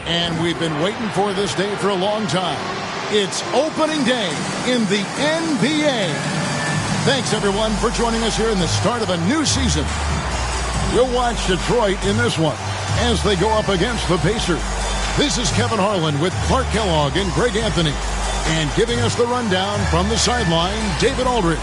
And we've been waiting for this day for a long time. It's opening day in the NBA. Thanks, everyone, for joining us here in the start of a new season. We'll watch Detroit in this one as they go up against the Pacers. This is Kevin Harlan with Clark Kellogg and Greg Anthony. And giving us the rundown from the sideline, David Aldridge.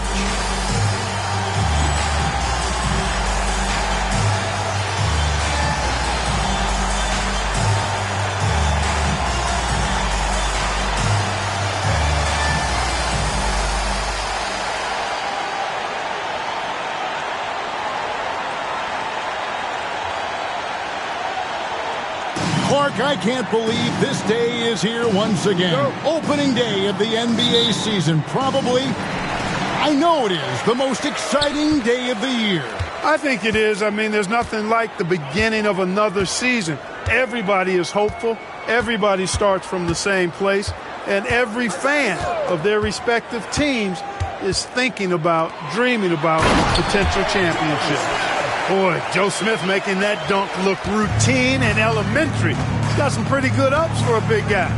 Clark, I can't believe this day is here once again. Opening day of the NBA season. Probably, I know it is, the most exciting day of the year. I think it is. I mean, there's nothing like the beginning of another season. Everybody is hopeful. Everybody starts from the same place. And every fan of their respective teams is thinking about, dreaming about potential championships. Boy, Joe Smith making that dunk look routine and elementary. He's got some pretty good ups for a big guy.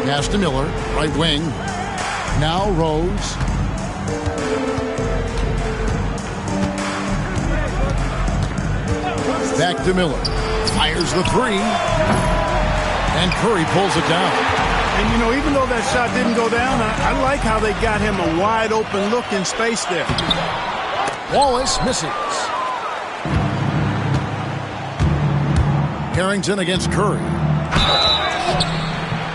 Pass to Miller, right wing. Now Rose. Back to Miller. Fires the three. And Curry pulls it down. And, you know, even though that shot didn't go down, I like how they got him a wide open look in space there. Wallace misses. Harrington against Curry.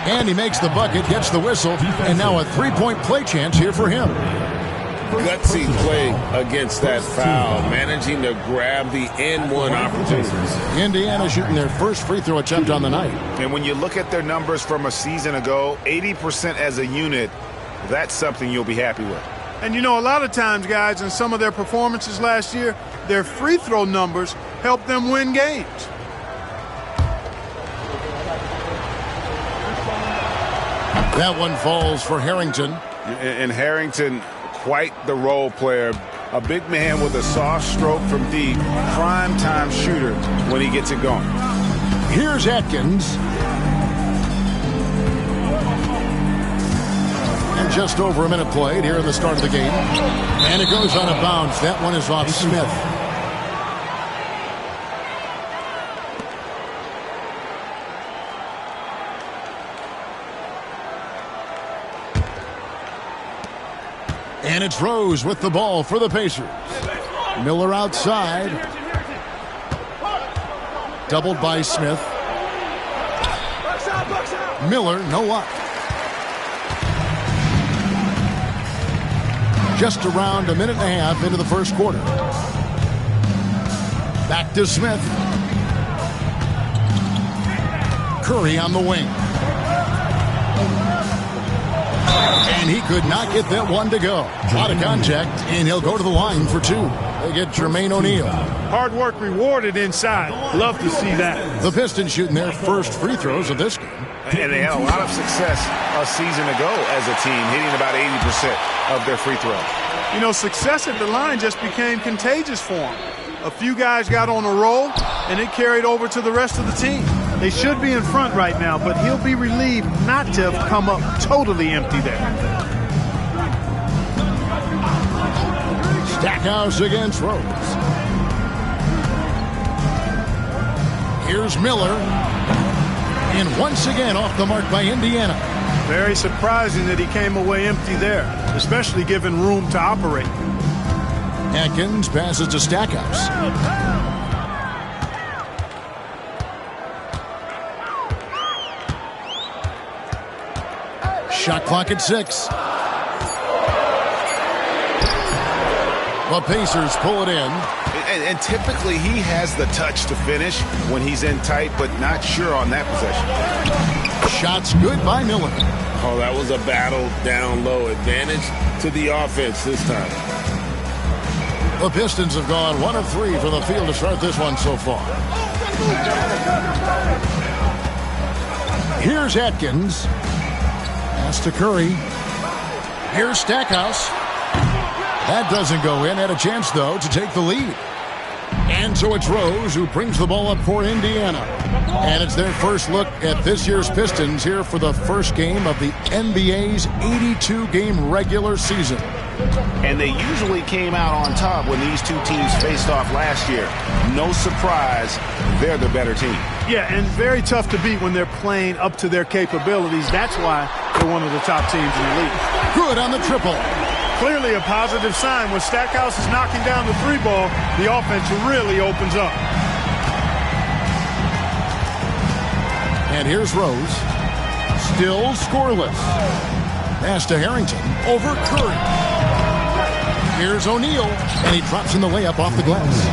And he makes the bucket, gets the whistle, and now a three-point play chance here for him. Gutsy play against that foul, managing to grab the N1 opportunities. Indiana shooting their first free throw attempt on the night. And when you look at their numbers from a season ago, 80% as a unit, that's something you'll be happy with. And, you know, a lot of times, guys, in some of their performances last year, their free throw numbers helped them win games. That one falls for Harrington. And Harrington, quite the role player. A big man with a soft stroke from deep, prime-time shooter when he gets it going. Here's Atkins. And just over a minute played here in the start of the game. And it goes out of bounds. That one is off Smith. And it's Rose with the ball for the Pacers. Miller outside. Doubled by Smith. Miller, no luck. Just around a minute and a half into the first quarter. Back to Smith. Curry on the wing. And he could not get that one to go. Out of contact, and he'll go to the line for two. They get Jermaine O'Neal. Hard work rewarded inside. Love to see that. The Pistons shooting their first free throws of this game. And they had a lot of success a season ago as a team, hitting about 80% of their free throws. You know, success at the line just became contagious for them. A few guys got on a roll, and it carried over to the rest of the team. They should be in front right now, but he'll be relieved not to have come up totally empty there. Stackhouse against Rose. Here's Miller. And once again off the mark by Indiana. Very surprising that he came away empty there, especially given room to operate. Atkins passes to Stackhouse. Shot clock at 6. The Pacers pull it in. And typically he has the touch to finish when he's in tight, but not sure on that possession. Shots good by Miller. Oh, that was a battle down low. Advantage to the offense this time. The Pistons have gone 1 of 3 from the field to start this one so far. Here's Atkins. Pass to Curry. Here's Stackhouse. That doesn't go in. Had a chance, though, to take the lead. And so it's Rose who brings the ball up for Indiana. And it's their first look at this year's Pistons here for the first game of the NBA's 82-game regular season. And they usually came out on top when these two teams faced off last year. No surprise, they're the better team. Yeah, and very tough to beat when they're playing up to their capabilities. That's why they're one of the top teams in the league. Good on the triple. Clearly a positive sign. When Stackhouse is knocking down the 3-ball, the offense really opens up. And here's Rose. Still scoreless. Pass to Harrington. Over Curry. Here's O'Neal. And he drops in the layup off the glass.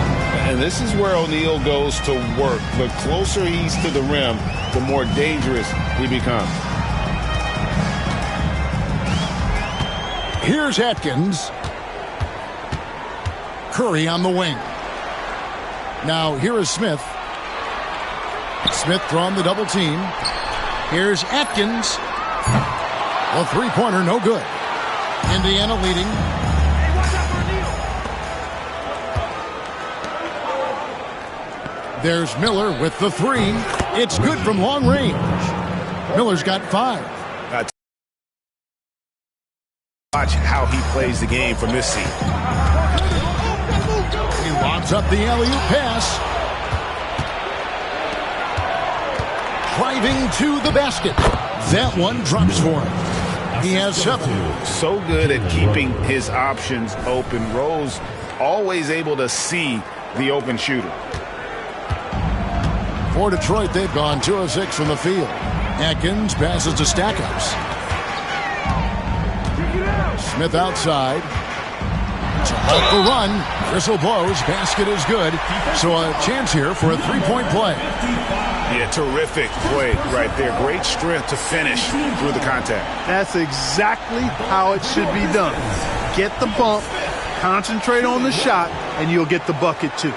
And this is where O'Neal goes to work. The closer he's to the rim, the more dangerous he becomes. Here's Atkins. Curry on the wing. Now here is Smith. Smith drawing the double team. Here's Atkins. A three-pointer, no good. Indiana leading. There's Miller with the 3. It's good from long range. Miller's got 5. Watch how he plays the game from this seat. He lobs up the alley-oop pass. Driving to the basket. That one drops for him. He has 7. So good at keeping his options open. Rose always able to see the open shooter. For Detroit, they've gone 2 of 6 from the field. Atkins passes to Stackhouse. Smith outside. Off the run. Whistle blows. Basket is good. So a chance here for a 3-point play. Yeah, terrific play right there. Great strength to finish through the contact. That's exactly how it should be done. Get the bump, concentrate on the shot, and you'll get the bucket too.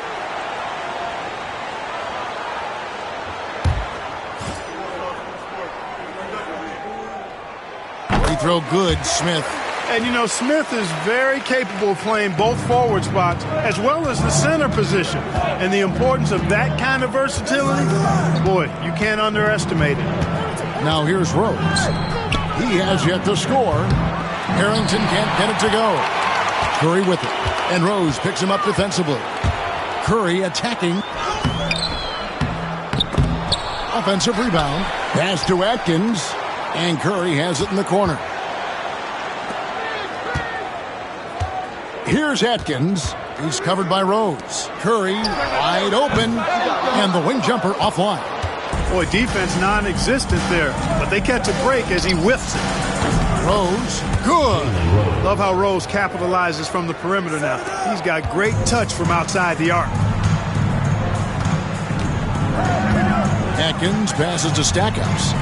Free throw good, Smith. And, you know, Smith is very capable of playing both forward spots as well as the center position. And the importance of that kind of versatility, boy, you can't underestimate it. Now here's Rose. He has yet to score. Harrington can't get it to go. Curry with it. And Rose picks him up defensively. Curry attacking. Offensive rebound. Pass to Atkins. And Curry has it in the corner. Here's Atkins. He's covered by Rose. Curry wide open. And the wing jumper offline. Boy, defense non-existent there. But they catch a break as he whiffs it. Rose, good. Love how Rose capitalizes from the perimeter now. He's got great touch from outside the arc. Atkins passes to Stackhouse.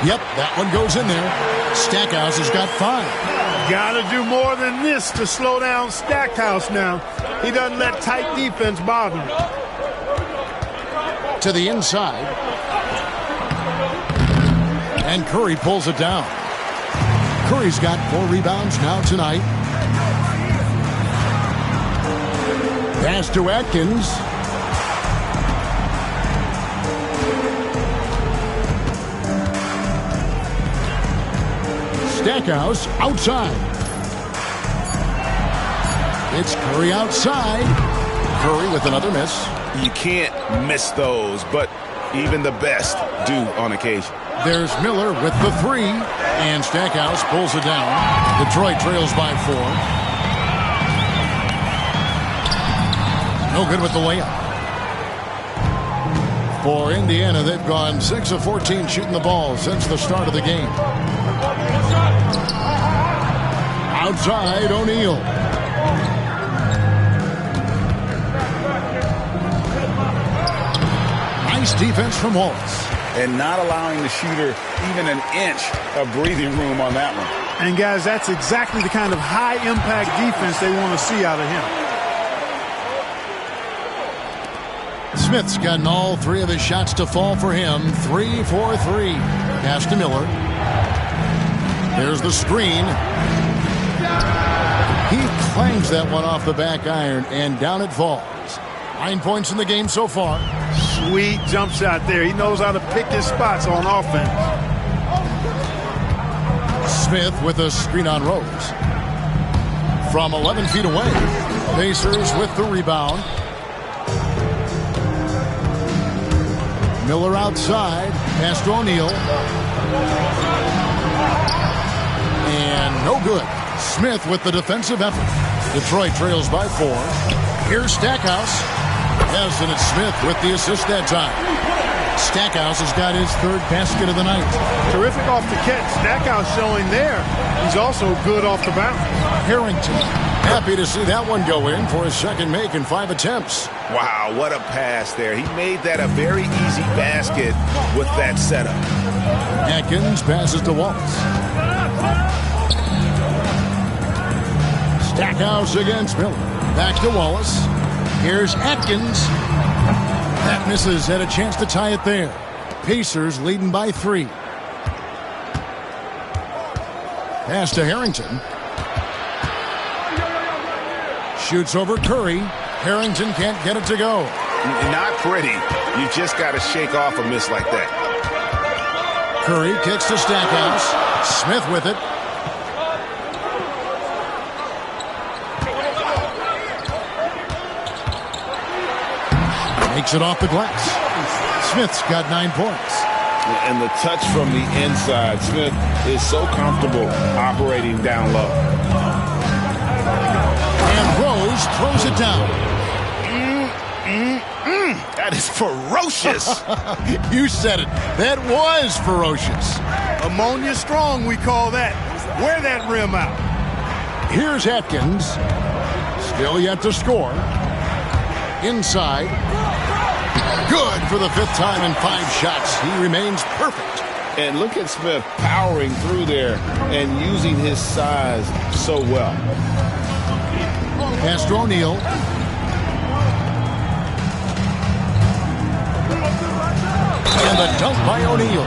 Yep, that one goes in there. Stackhouse has got 5. Got to do more than this to slow down Stackhouse now. He doesn't let tight defense bother him. To the inside. And Curry pulls it down. Curry's got 4 rebounds now tonight. Pass to Atkins. Stackhouse outside. It's Curry outside. Curry with another miss. You can't miss those, but even the best do on occasion. There's Miller with the 3, and Stackhouse pulls it down. Detroit trails by 4. No good with the layup. For Indiana, they've gone 6 of 14 shooting the ball since the start of the game. Outside, O'Neal. Nice defense from Wallace. And not allowing the shooter even an inch of breathing room on that one. And, guys, that's exactly the kind of high-impact defense they want to see out of him. Smith's gotten all 3 of his shots to fall for him. 3 for 3. Pass to Miller. There's the screen. He clangs that one off the back iron, and down it falls. 9 points in the game so far. Sweet jump shot there. He knows how to pick his spots on offense. Smith with a screen on Rose. From 11 feet away. Pacers with the rebound. Miller outside. Pass to O'Neal. And no good. Smith with the defensive effort. Detroit trails by 4. Here's Stackhouse. Yes, and it's Smith with the assist that time. Stackhouse has got his 3rd basket of the night. Terrific off the catch. Stackhouse showing there. He's also good off the bounce. Harrington, happy to see that one go in for his 2nd make in 5 attempts. Wow, what a pass there. He made that a very easy basket with that setup. Atkins passes to Wallace. Stackhouse against Miller. Back to Wallace. Here's Atkins. That misses. Had a chance to tie it there. Pacers leading by 3. Pass to Harrington. Shoots over Curry. Harrington can't get it to go. Not pretty. You just got to shake off a miss like that. Curry kicks to Stackhouse. Smith with it. Makes it off the glass. Smith's got 9 points. And the touch from the inside. Smith is so comfortable operating down low. And Rose throws it down. That is ferocious. You said it. That was ferocious. Ammonia strong, we call that. Wear that rim out. Here's Atkins. Still yet to score. Inside. Good for the 5th time in 5 shots. He remains perfect. And look at Smith powering through there and using his size so well. Pass to O'Neal. And the dunk by O'Neal.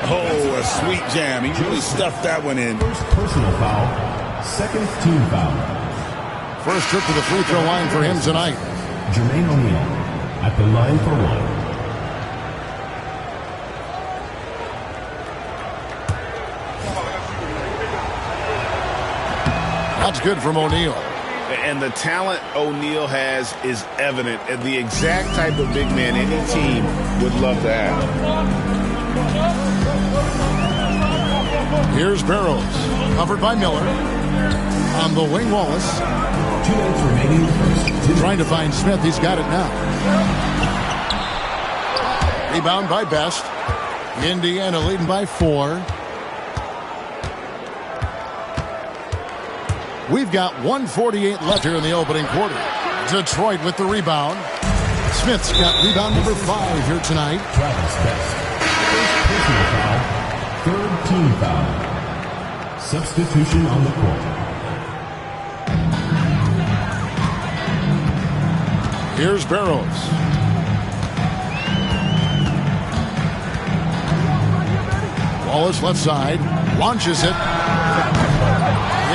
Oh, a sweet jam. He really stuffed that one in. First personal foul, 2nd team foul. First trip to the free throw line for him tonight. Jermaine O'Neal at the line for 1. That's good from O'Neal. And the talent O'Neal has is evident, and the exact type of big man any team would love to have. Here's Barrows, covered by Miller. On the wing, Wallace. 2 minutes remaining in the first. Trying to find Smith. He's got it now. Rebound by Best. Indiana leading by 4. We've got 1:48 left here in the opening quarter. Detroit with the rebound. Smith's got rebound number 5 here tonight. Travis Best. First personal foul, 3rd team foul. Substitution on the court. Here's Barrows. Wallace left side. Launches it.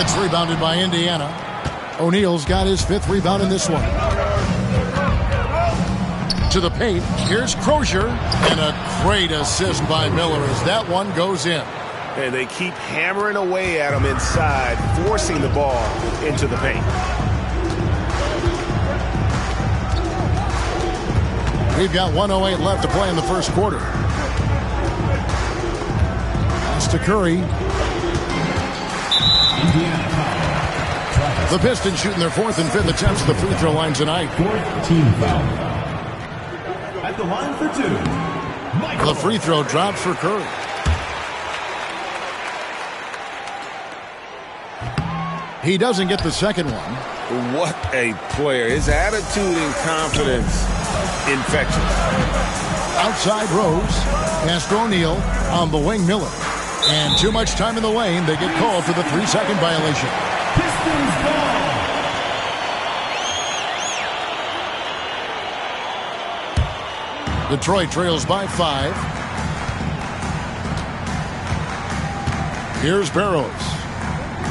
It's rebounded by Indiana. O'Neal's got his 5th rebound in this one. To the paint. Here's Crozier. And a great assist by Miller as that one goes in. And they keep hammering away at him inside, forcing the ball into the paint. We've got 1:08 left to play in the first quarter. Pass to Curry. The Pistons shooting their 4th and 5th attempts at the free throw line tonight. 4th team foul. At the line for 2. The free throw drops for Curry. He doesn't get the second one. What a player. His attitude and confidence, infectious. Outside Rose. Pass to O'Neal. On the wing, Miller. And too much time in the lane. They get called for the 3-second violation. Pistons ball. Detroit trails by 5. Here's Barrows.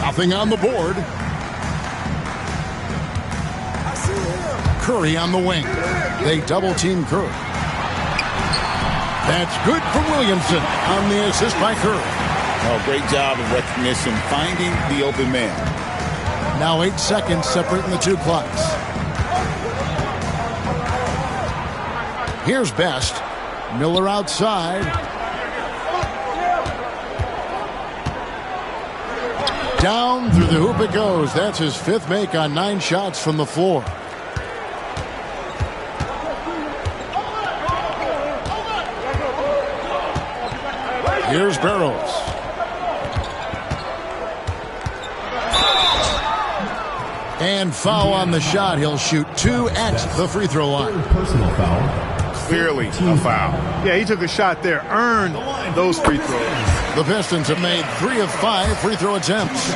Nothing on the board. Curry on the wing. They double-team Curry. That's good from Williamson on the assist by Curry. Oh, great job of recognition, finding the open man. Now 8 seconds separating the 2 clocks. Here's Best. Miller outside. Down through the hoop it goes. That's his 5th make on 9 shots from the floor. Here's Barrows. And foul on the shot. He'll shoot 2 at the free throw line. Personal foul. Clearly a foul. Yeah, he took a shot there, earned those free throws. The Pistons have made 3 of 5 free throw attempts.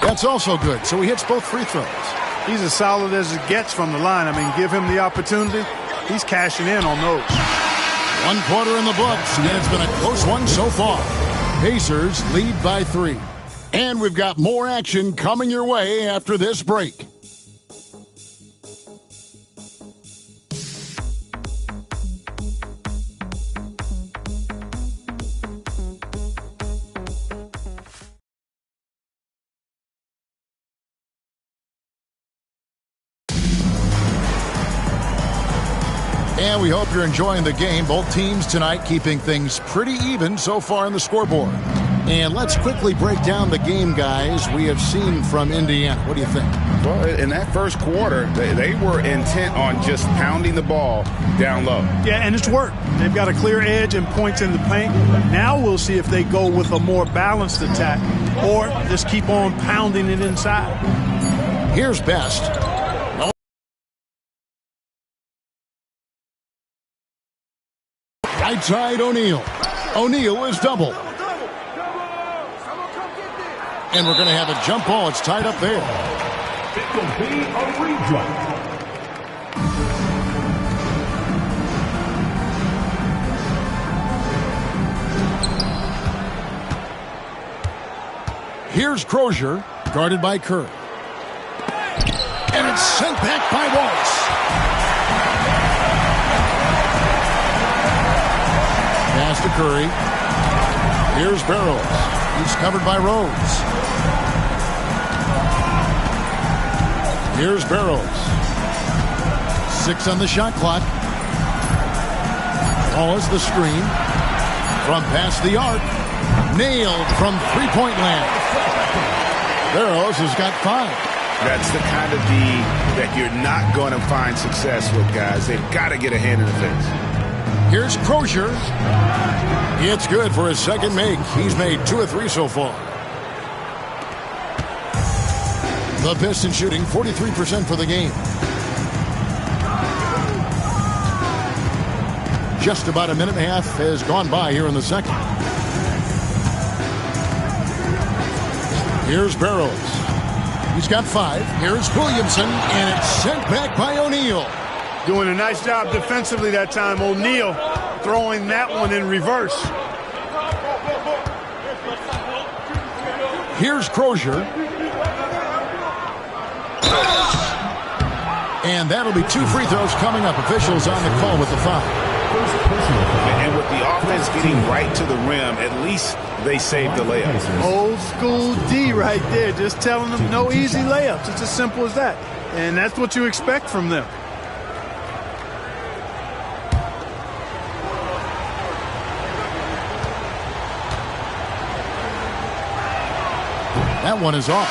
That's also good, so he hits both free throws. He's as solid as it gets from the line. I mean, give him the opportunity. He's cashing in on those. 1 quarter in the books, and it's been a close one so far. Pacers lead by 3. And we've got more action coming your way after this break. And we hope you're enjoying the game. Both teams tonight keeping things pretty even so far on the scoreboard. And let's quickly break down the game, guys, we have seen from Indiana. What do you think? Well, in that first quarter, they were intent on just pounding the ball down low. Yeah, and it's worked. They've got a clear edge and points in the paint. Now we'll see if they go with a more balanced attack or just keep on pounding it inside. Here's Best. Right side, O'Neal. O'Neal is double. And we're going to have a jump ball. It's tied up there. It will be a redraw. Here's Crozier, guarded by Curry. And it's sent back by Wallace. Pass to Curry. Here's Barrows. He's covered by Rose. Here's Barrows. 6 on the shot clock. Wallace the screen. From past the arc. Nailed from three-point land. Barrows has got 5. That's the kind of D that you're not going to find success with, guys. They've got to get a hand in the face. Here's Crozier. It's good for his second make. He's made 2 of 3 so far. The Pistons shooting 43% for the game. Just about a minute and a half has gone by here in the second. Here's Barrows. He's got 5. Here's Williamson, and it's sent back by O'Neal. Doing a nice job defensively that time. O'Neal throwing that one in reverse. Here's Crozier. And that'll be 2 free throws coming up. Officials on the call with the foul. And with the offense getting right to the rim, at least they saved the layup. Old school D right there, just telling them no easy layups. It's as simple as that. And that's what you expect from them. That one is off.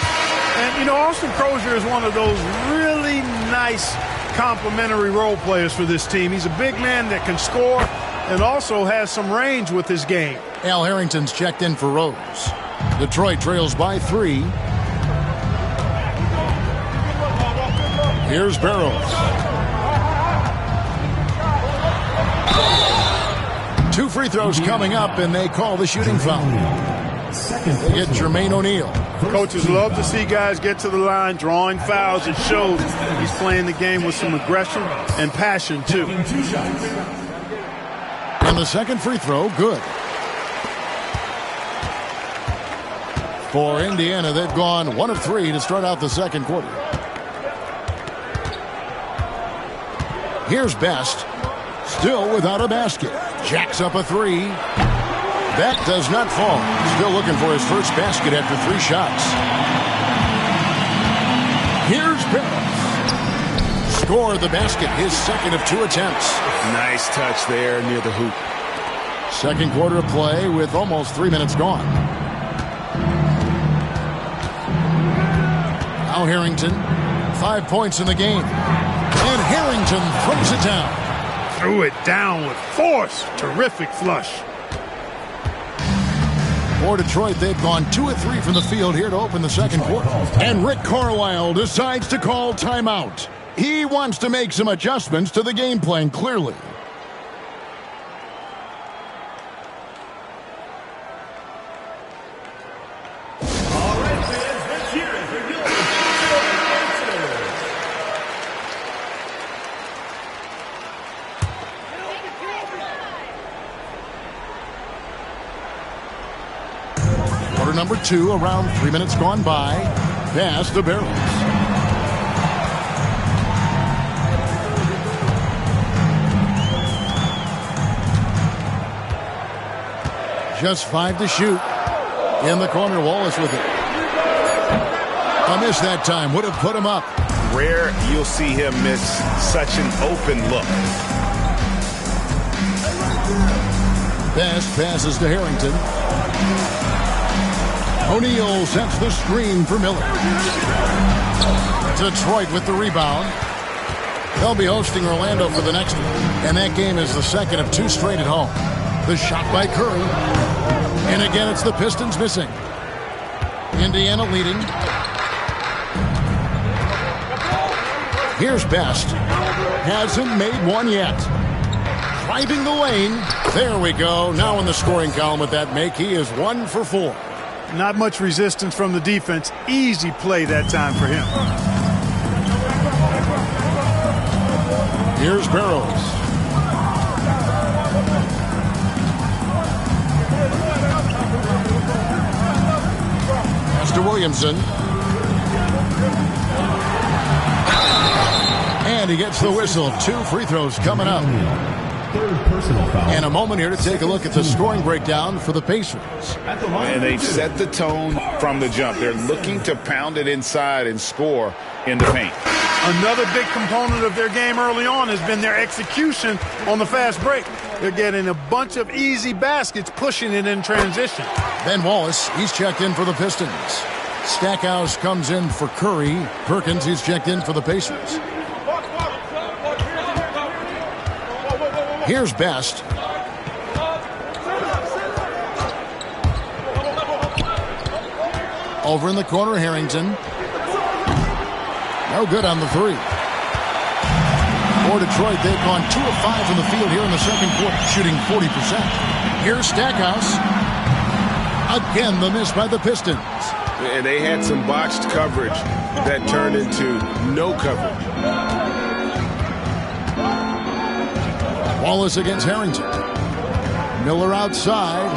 And, you know, Austin Crozier is one of those really nice complementary role players for this team. He's a big man that can score and also has some range with his game. Al Harrington's checked in for Rose. Detroit trails by 3. Here's Barrows. 2 free throws coming up, and they call the shooting foul. They get Jermaine O'Neal. Coaches love to see guys get to the line, drawing fouls. It shows he's playing the game with some aggression and passion, too. And the second free throw, good. For Indiana, they've gone 1 of 3 to start out the second quarter. Here's Best, still without a basket. Jacks up a 3. That does not fall. Still looking for his first basket after 3 shots. Here's Barrows. Score the basket, his second of 2 attempts. Nice touch there near the hoop. Second quarter of play with almost 3 minutes gone. Now Harrington, 5 points in the game. And Harrington throws it down. Threw it down with force. Terrific flush. For Detroit, they've gone 2 of 3 from the field here to open the second quarter. And Rick Carlisle decides to call timeout. He wants to make some adjustments to the game plan, clearly. Number 2, around 3 minutes gone by. Pass to Barrows. Just 5 to shoot. In the corner, Wallace with it. A miss that time. Would have put him up. Rare you'll see him miss such an open look. Best passes to Harrington. O'Neal sets the screen for Miller. Detroit with the rebound. They'll be hosting Orlando for the next one. And that game is the second of 2 straight at home. The shot by Curry. And again, it's the Pistons missing. Indiana leading. Here's Best. Hasn't made one yet. Driving the lane. There we go. Now in the scoring column with that make, he is 1 for 4. Not much resistance from the defense. Easy play that time for him. Here's Barrows. Pass to Williamson. And he gets the whistle. 2 free throws coming up. Third personal foul. And a moment here to take a look at the scoring breakdown for the Pacers. And they've set the tone from the jump. They're looking to pound it inside and score in the paint. Another big component of their game early on has been their execution on the fast break. They're getting a bunch of easy baskets, pushing it in transition. Ben Wallace, he's checked in for the Pistons. Stackhouse comes in for Curry. Perkins, he's checked in for the Pacers. Here's Best. Over in the corner, Harrington. No good on the 3. For Detroit, they've gone 2 of 5 from the field here in the second quarter, shooting 40%. Here's Stackhouse. Again, the miss by the Pistons. And they had some botched coverage that turned into no coverage. Wallace against Harrington. Miller outside.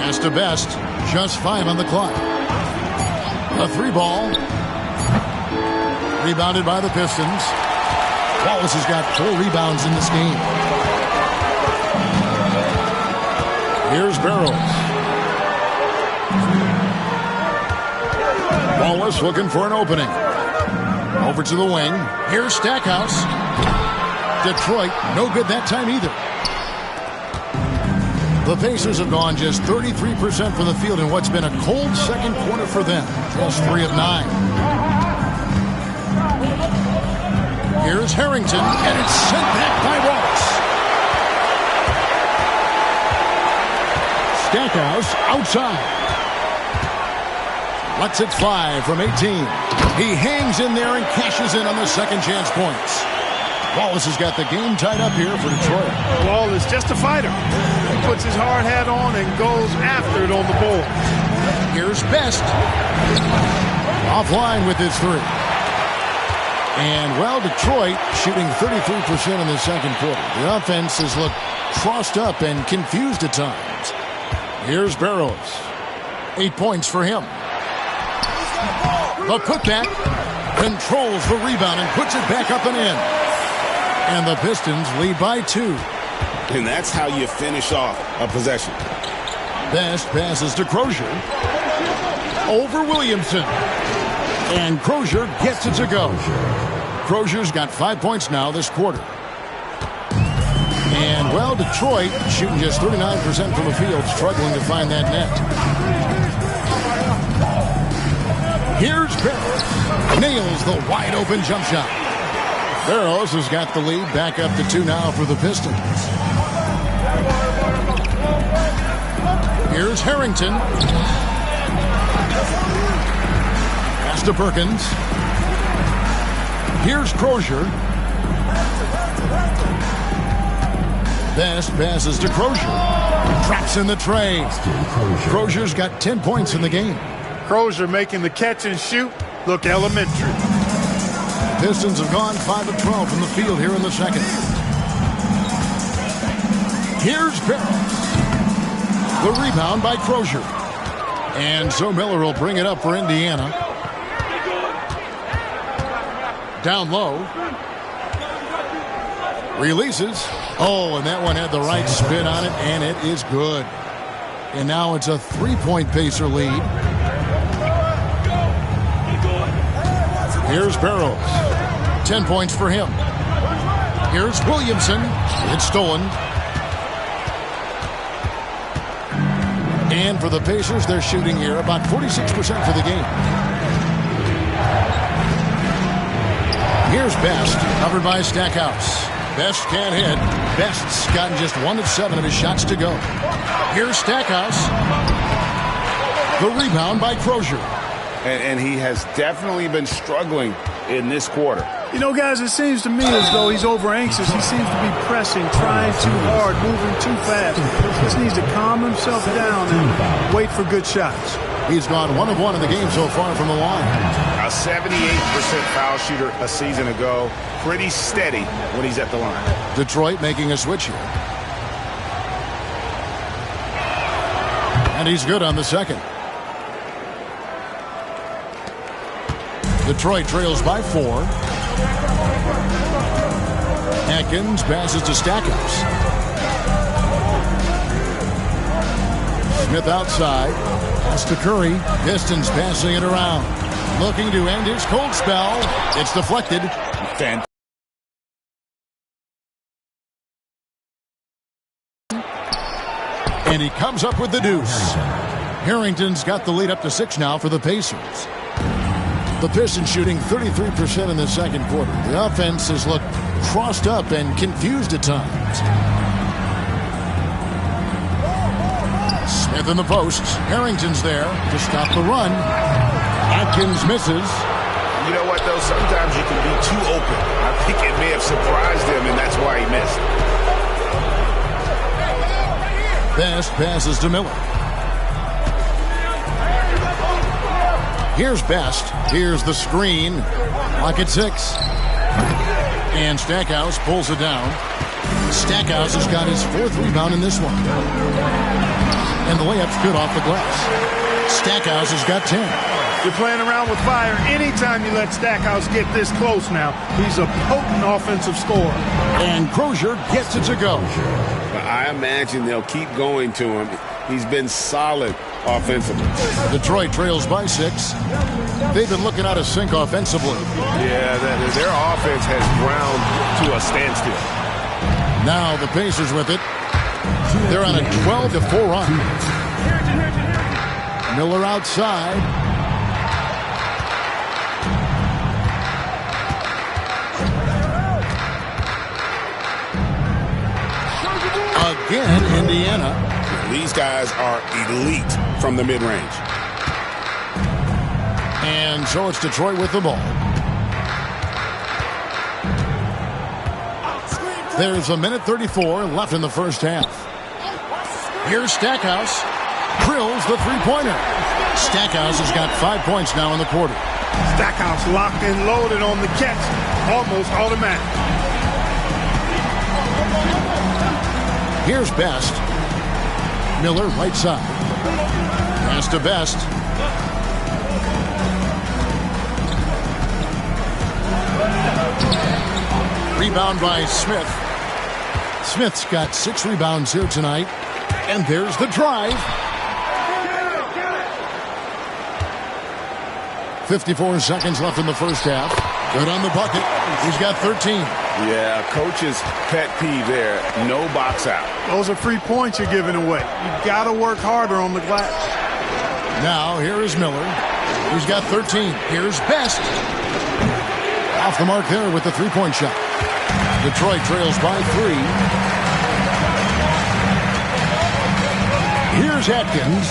Pass to Best. Just 5 on the clock. A 3-ball. Rebounded by the Pistons. Wallace has got 4 rebounds in this game. Here's Barrows. Wallace looking for an opening. Over to the wing. Here's Stackhouse. Detroit, no good that time either. The Pacers have gone just 33% from the field in what's been a cold second quarter for them. Just 3 of 9. Here's Harrington, and it's sent back by Wallace. Stackhouse outside. Lets it fly from 18. He hangs in there and cashes in on the second chance points. Wallace has got the game tied up here for Detroit. Wallace, just a fighter. He puts his hard hat on and goes after it on the board. Here's Best. Offline with his 3. And, well, Detroit shooting 33% in the second quarter. The offense has looked crossed up and confused at times. Here's Barrows. 8 points for him. The putback controls the rebound and puts it back up and in. And the Pistons lead by 2. And that's how you finish off a possession. Best passes to Crozier. Over Williamson. And Crozier gets it to go. Crozier's got 5 points now this quarter. And, well, Detroit shooting just 39% from the field, struggling to find that net. Here's Barrows. Nails the wide-open jump shot. Barrows has got the lead back up to 2 now for the Pistons. Here's Harrington. Pass to Perkins. Here's Crozier. Best passes to Crozier. Traps in the tray. Crozier's got 10 points in the game. Crozier making the catch and shoot look elementary. Pistons have gone 5 of 12 from the field here in the second. Here's Barrows. The rebound by Crozier. And so Miller will bring it up for Indiana. Down low. Releases. Oh, and that one had the right spin on it, and it is good. And now it's a 3-point Pacer lead. Here's Barrows. 10 points for him. Here's Williamson. It's stolen. And for the Pacers, they're shooting here about 46% for the game. Here's Best, covered by Stackhouse. Best can't hit. Best's gotten just 1 of 7 of his shots to go. Here's Stackhouse. The rebound by Crozier. And he has definitely been struggling in this quarter. You know, guys, it seems to me as though he's over-anxious. He seems to be pressing, trying too hard, moving too fast. He just needs to calm himself down and wait for good shots. He's gone 1 of 1 in the game so far from the line. A 78% foul shooter a season ago. Pretty steady when he's at the line. Detroit making a switch here. And he's good on the second. Detroit trails by 4. Atkins passes to Stackhouse. Smith outside. Pass to Curry. Pistons passing it around. Looking to end his cold spell. It's deflected. And he comes up with the deuce. Harrington's got the lead up to 6 now for the Pacers. The Pistons shooting 33% in the second quarter. The offense has looked crossed up and confused at times. Smith in the post. Harrington's there to stop the run. Atkins misses. You know what, though? Sometimes you can be too open. I think it may have surprised him, and that's why he missed. Best passes to Miller. Here's Best. Here's the screen. Lock at 6. And Stackhouse pulls it down. Stackhouse has got his 4th rebound in this one. And the layup's good off the glass. Stackhouse has got 10. You're playing around with fire anytime you let Stackhouse get this close now. He's a potent offensive scorer. And Crozier gets it to go. I imagine they'll keep going to him. He's been solid offensively. Detroit trails by 6. They've been looking out of sync offensively. Yeah, their offense has ground to a standstill. Now the Pacers with it. They're on a 12-4 run. Miller outside. Again, Indiana. These guys are elite from the mid-range. And so it's Detroit with the ball. There's a minute 34 left in the first half. Here's Stackhouse. Drills the three-pointer. Stackhouse has got 5 points now in the quarter. Stackhouse locked and loaded on the catch. Almost automatic. Here's Best. Miller right side. Pass to Best. Rebound by Smith. Smith's got 6 rebounds here tonight. And there's the drive. 54 seconds left in the first half. Good on the bucket. He's got 13. Yeah, coach's pet peeve there. No box out. Those are free points you're giving away. You've got to work harder on the glass. Now, here is Miller. He's got 13. Here's Best. Off the mark there with the three-point shot. Detroit trails by 3. Here's Atkins.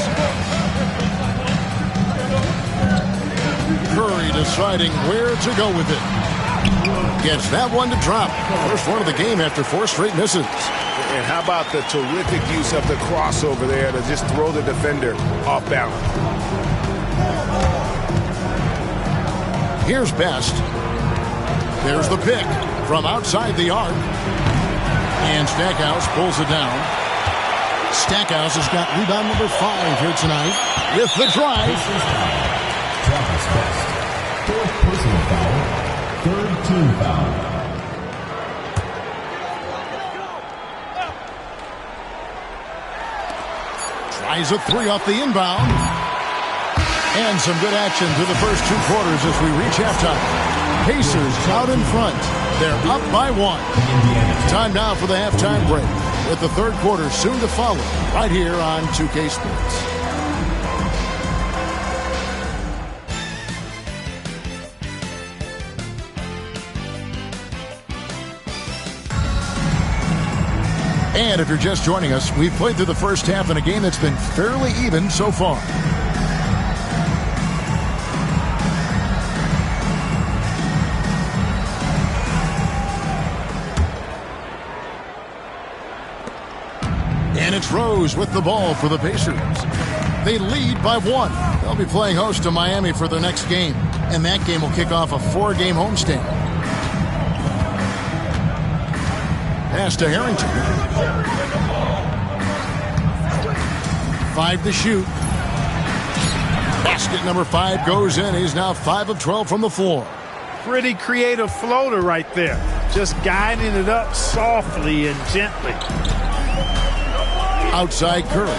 Curry deciding where to go with it. Gets that one to drop. First one of the game after 4 straight misses. And how about the terrific use of the crossover there to just throw the defender off balance. Here's Best. There's the pick from outside the arc. And Stackhouse pulls it down. Stackhouse has got rebound number 5 here tonight with the drive. Travis Best. 4th personal foul. 3rd team foul. Tries a 3 off the inbound. And some good action through the first 2 quarters as we reach halftime. Pacers out in front. They're up by 1. Time now for the halftime break, with the third quarter soon to follow right here on 2K Sports. And if you're just joining us, we've played through the first half in a game that's been fairly even so far. And it's Rose with the ball for the Pacers. They lead by 1. They'll be playing host to Miami for their next game, and that game will kick off a 4-game homestand. Pass to Harrington. 5 to shoot. Basket number 5 goes in. He's now 5 of 12 from the floor. Pretty creative floater right there. Just guiding it up softly and gently. Outside Curry.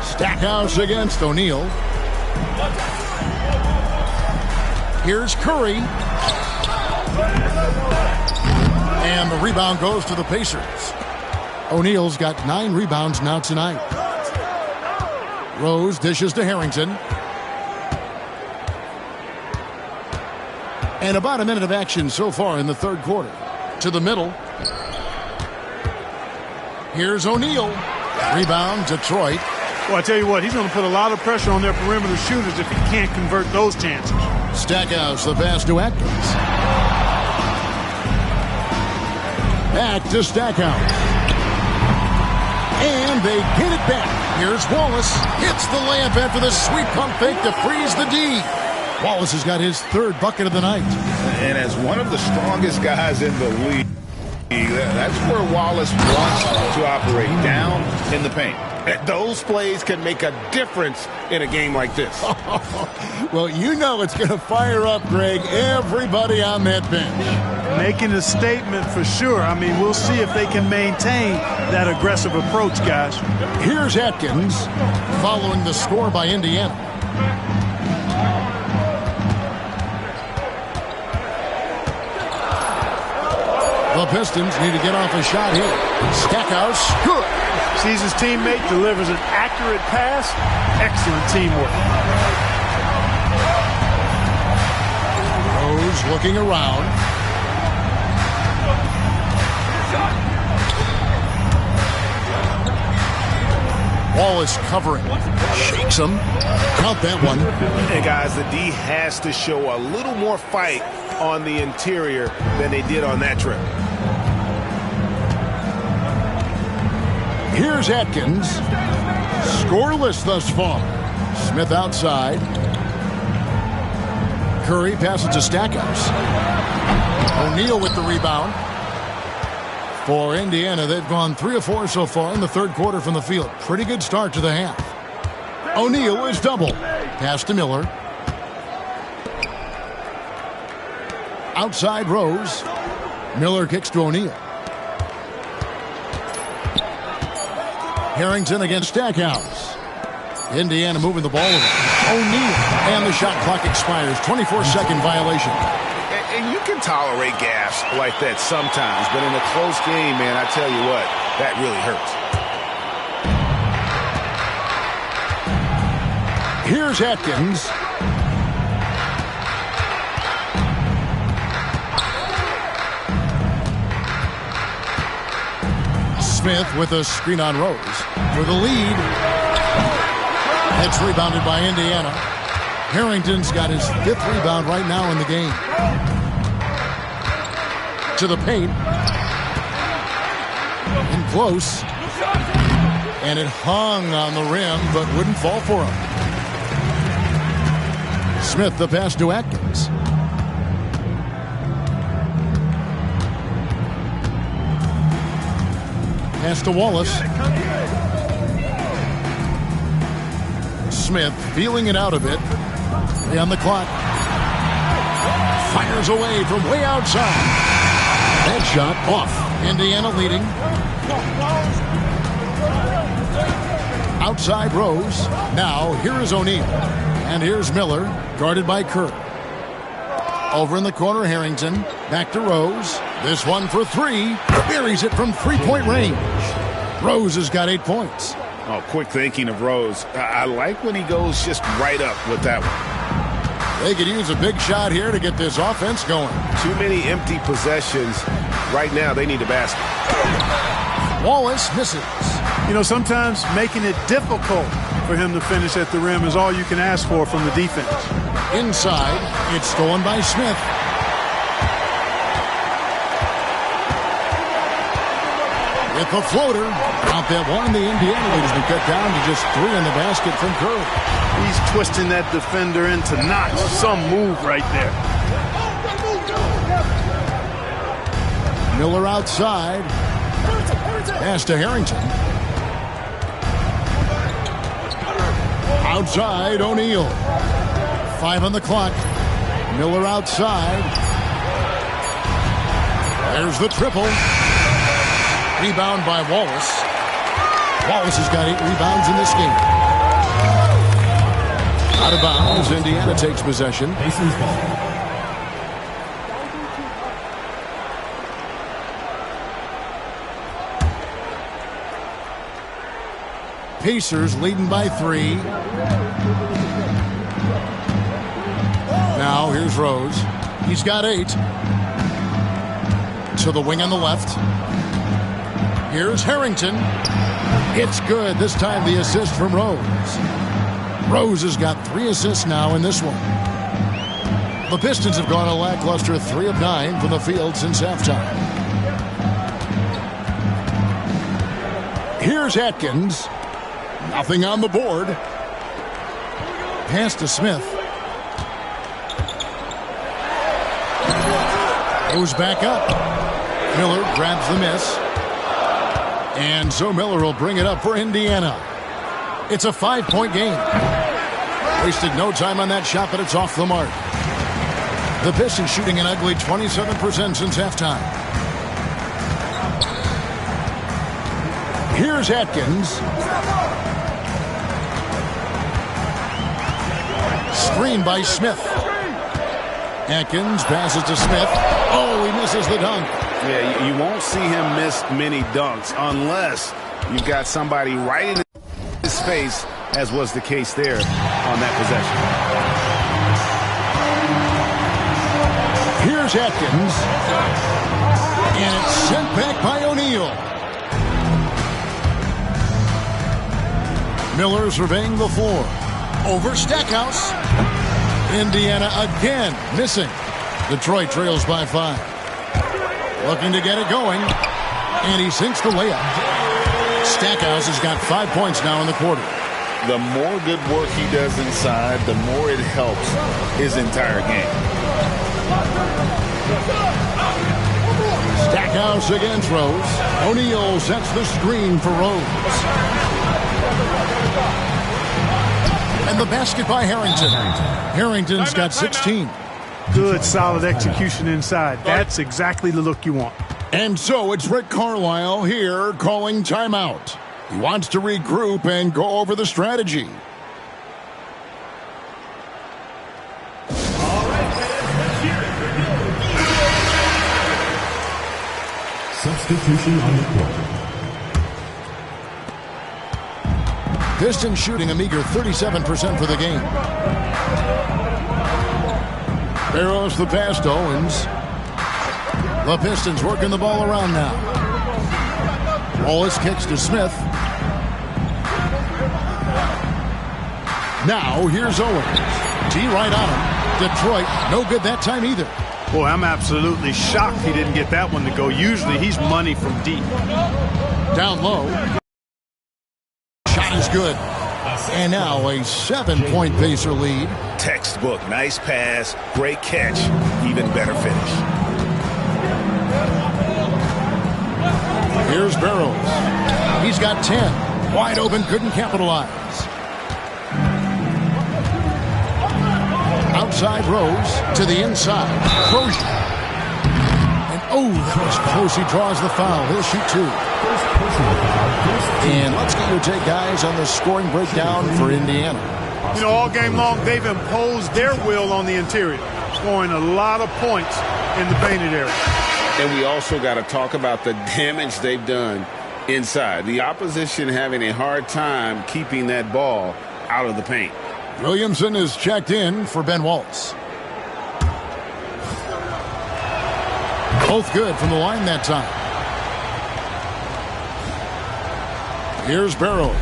Stackhouse against O'Neal. Here's Curry. And the rebound goes to the Pacers. O'Neal's got 9 rebounds now tonight. Rose dishes to Harrington. And about a minute of action so far in the third quarter. To the middle. Here's O'Neal. Rebound, Detroit. Well, I tell you what, he's going to put a lot of pressure on their perimeter shooters if he can't convert those chances. Stackhouse, the pass to Atkins. Back to Stackhouse. And they get it back. Here's Wallace. Hits the layup after the sweep pump fake to freeze the D. Wallace has got his 3rd bucket of the night. And as one of the strongest guys in the league. That's where Wallace wants to operate, down in the paint. Those plays can make a difference in a game like this. Well, you know it's going to fire up, Greg, everybody on that bench. Making a statement for sure. I mean, we'll see if they can maintain that aggressive approach, guys. Here's Atkins following the score by Indiana. The Pistons need to get off a shot here. Stackhouse, good. Sees his teammate, delivers an accurate pass. Excellent teamwork. Rose looking around. Wallace covering. Shakes him. Count that one. And guys, the D has to show a little more fight on the interior than they did on that trip. Here's Atkins. Scoreless thus far. Smith outside. Curry passes to Stackhouse. O'Neal with the rebound. For Indiana, they've gone 3 of 4 so far in the third quarter from the field. Pretty good start to the half. O'Neal is double. Pass to Miller. Outside Rose. Miller kicks to O'Neal. Harrington against Stackhouse. Indiana moving the ball over. O'Neal. And the shot clock expires. 24-second violation. And you can tolerate gaffes like that sometimes, but in a close game, man, I tell you what, that really hurts. Here's Atkins. Smith with a screen on Rose. For the lead. It's rebounded by Indiana. Harrington's got his 5th rebound right now in the game. To the paint. In close. And it hung on the rim, but wouldn't fall for him. Smith, the pass to Atkins. Pass to Wallace. Smith feeling it out a bit. 3 on the clock. Fires away from way outside. That shot off. Indiana leading. Outside Rose. Now here is O'Neal. And here's Miller, guarded by Kerr. Over in the corner, Harrington. Back to Rose. This one for 3. Buries it from 3-point range. Rose has got 8 points. Oh, quick thinking of Rose. I like when he goes just right up with that one. They could use a big shot here to get this offense going. Too many empty possessions. Right now, they need a basket. Wallace misses. You know, sometimes making it difficult for him to finish at the rim is all you can ask for from the defense. Inside, it's stolen by Smith. With the floater, count that one. The Indiana lead has been cut down to just 3 in the basket from Curry. He's twisting that defender into knots. Some move right there. Miller outside. Pass to Harrington. Outside, O'Neal. 5 on the clock. Miller outside. There's the triple. Rebound by Wallace. Wallace has got 8 rebounds in this game. Out of bounds, Indiana takes possession. Pacers ball. Pacers leading by 3. Now here's Rose. He's got 8. To the wing on the left. Here's Harrington. It's good. This time the assist from Rose. Rose has got 3 assists now in this one. The Pistons have gone a lackluster 3 of 9 from the field since halftime. Here's Atkins. Nothing on the board. Pass to Smith. Goes back up. Miller grabs the miss. And so Miller will bring it up for Indiana. It's a 5-point game. Wasted no time on that shot, but it's off the mark. The Pistons shooting an ugly 27% since halftime. Here's Atkins. Screen by Smith. Atkins passes to Smith. Oh, he misses the dunk. Yeah, you won't see him miss many dunks unless you've got somebody right in his face, as was the case there on that possession. Here's Atkins. And it's sent back by O'Neal. Miller surveying the floor. Over Stackhouse. Indiana again missing. Detroit trails by 5. Looking to get it going. And he sinks the layup. Stackhouse has got 5 points now in the quarter. The more good work he does inside, the more it helps his entire game. Stackhouse against Rose. O'Neal sets the screen for Rose. And the basket by Harrington. Harrington's got 16. Good, solid execution inside. That's exactly the look you want. And so it's Rick Carlisle here calling timeout. He wants to regroup and go over the strategy. Substitution on the court. Pistons shooting a meager 37% for the game. Barrows the pass to Owens. The Pistons working the ball around now. Wallace kicks to Smith. Now here's Owens. T right on him. Detroit, no good that time either. Boy, I'm absolutely shocked he didn't get that one to go. Usually he's money from deep. Down low. Shot is good. And now a 7-point Pacer lead. Textbook, nice pass, great catch, even better finish. Here's Barrows. He's got 10. Wide open, couldn't capitalize. Outside Rose to the inside. Crozier. And that was close. He draws the foul. He'll shoot 2. And let's get your take, guys, on the scoring breakdown for Indiana. You know, all game long, they've imposed their will on the interior, scoring a lot of points in the painted area. And we also got to talk about the damage they've done inside. The opposition having a hard time keeping that ball out of the paint. Williamson is checked in for Ben Wallace. Both good from the line that time. Here's Barrows.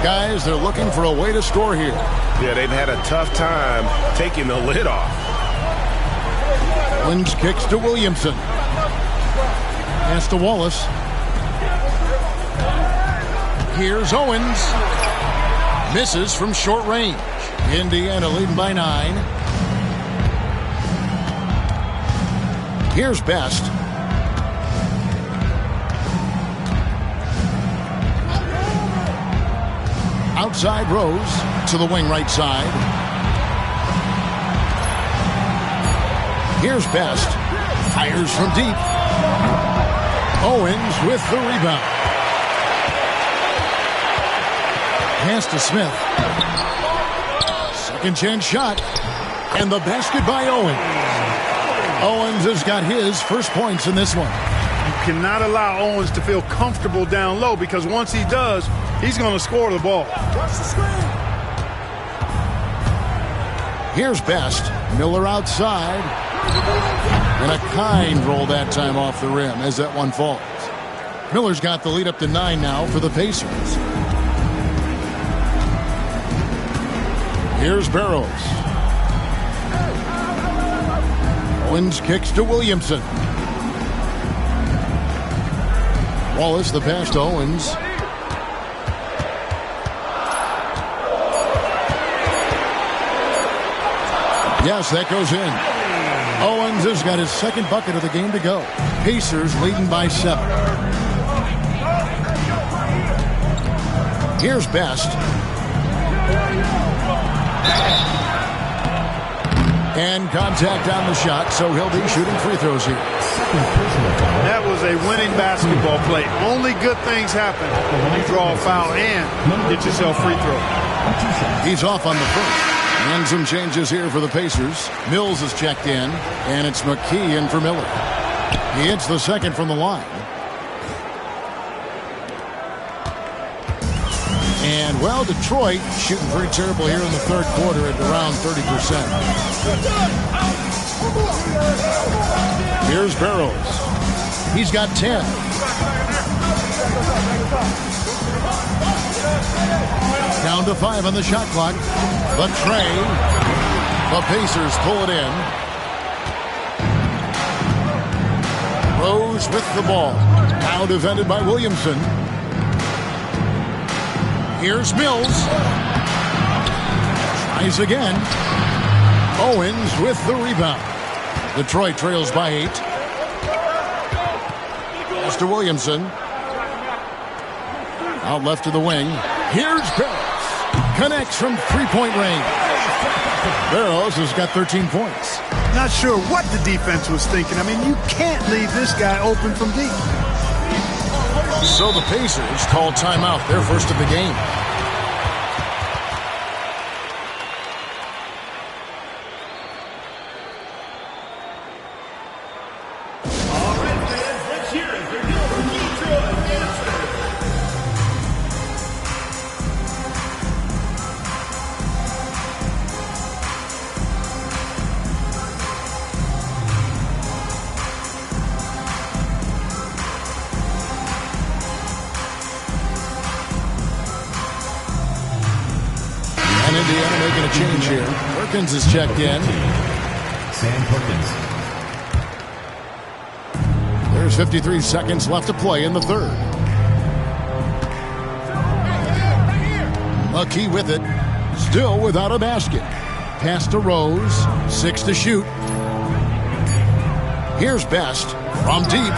Guys, they're looking for a way to score here. Yeah, they've had a tough time taking the lid off. Owens kicks to Williamson. Pass to Wallace. Here's Owens. Misses from short range. Indiana leading by 9. Here's Best. Outside Rose to the wing right side. Here's Best. Fires from deep. Owens with the rebound. Pass to Smith. Second chance shot. And the basket by Owens. Owens has got his first points in this one. You cannot allow Owens to feel comfortable down low, because once he does, he's going to score the ball. Here's Best. Miller outside. And a kind roll that time off the rim as that one falls. Miller's got the lead up to 9 now for the Pacers. Here's Barrows. Owens kicks to Williamson. Wallace the pass to Owens. Yes, that goes in. Owens has got his second bucket of the game to go. Pacers leading by 7. Here's Best. And contact on the shot, so he'll be shooting free throws here. That was a winning basketball play. Only good things happen when you draw a foul and get yourself free throw. He's off on the first. And some changes here for the Pacers. Mills is checked in, and it's McKee in for Miller. He hits the second from the line. And, well, Detroit shooting pretty terrible here in the third quarter at around 30%. Here's Barrows. He's got 10. Down to 5 on the shot clock. The tray. The Pacers pull it in. Rose with the ball. Now defended by Williamson. Here's Mills. Tries again. Owens with the rebound. Detroit trails by 8. Pass to Williamson. Out left to the wing. Here's Barrows. Connects from three-point range. Barrows has got 13 points. Not sure what the defense was thinking. I mean, you can't leave this guy open from deep. So the Pacers call timeout, their first of the game. Indiana making a change here. Perkins is checked in. Sam Perkins. There's 53 seconds left to play in the third. McKee with it. Still without a basket. Pass to Rose. 6 to shoot. Here's Best from deep.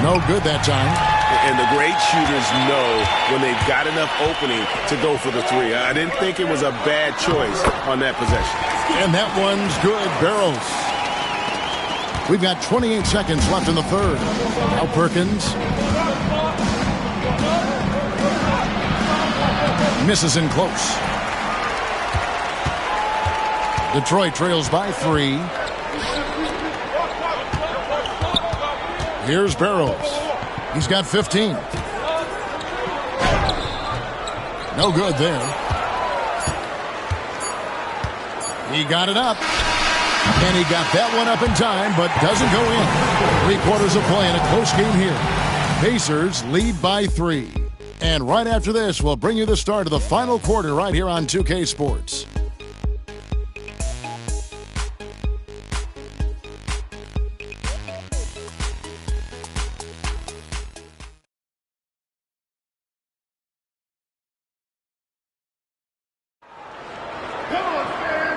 No good that time. And the great shooters know when they've got enough opening to go for the three. I didn't think it was a bad choice on that possession. And that one's good. Barrows. We've got 28 seconds left in the third. Now Perkins. Misses in close. Detroit trails by 3. Here's Barrows. He's got 15. No good there. He got it up. And he got that one up in time, but doesn't go in. 3 quarters of play in a close game here. Pacers lead by 3. And right after this, we'll bring you the start of the final quarter right here on 2K Sports.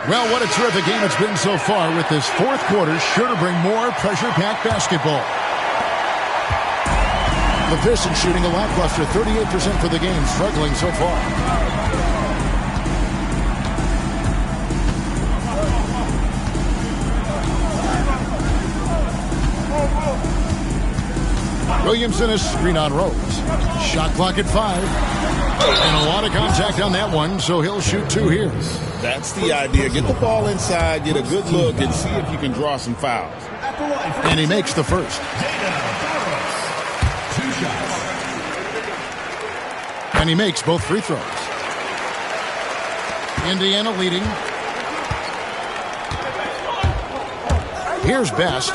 Well, what a terrific game it's been so far, with this fourth quarter sure to bring more pressure-packed basketball. The Pistons shooting a lackluster 38% for the game, struggling so far. Williamson is screen on Rose. Shot clock at 5. And a lot of contact on that one, so he'll shoot 2 here. That's the idea. Get the ball inside, get a good look, and see if you can draw some fouls. And he makes the first. 2 shots. And he makes both free throws. Indiana leading. Here's Best.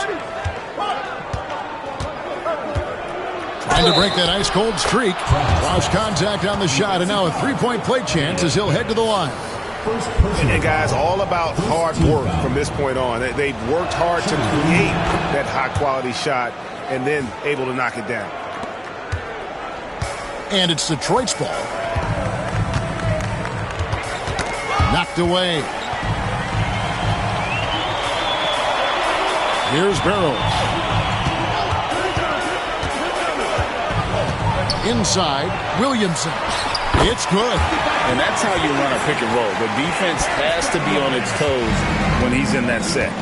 Trying to break that ice-cold streak. Lost contact on the shot, and now a three-point play chance as he'll head to the line. And guys, all about hard work from this point on. They've worked hard to create that high-quality shot and then able to knock it down. And it's Detroit's ball. Knocked away. Here's Barrows. Inside, Williamson. It's good. And that's how you run a pick and roll. The defense has to be on its toes when he's in that set.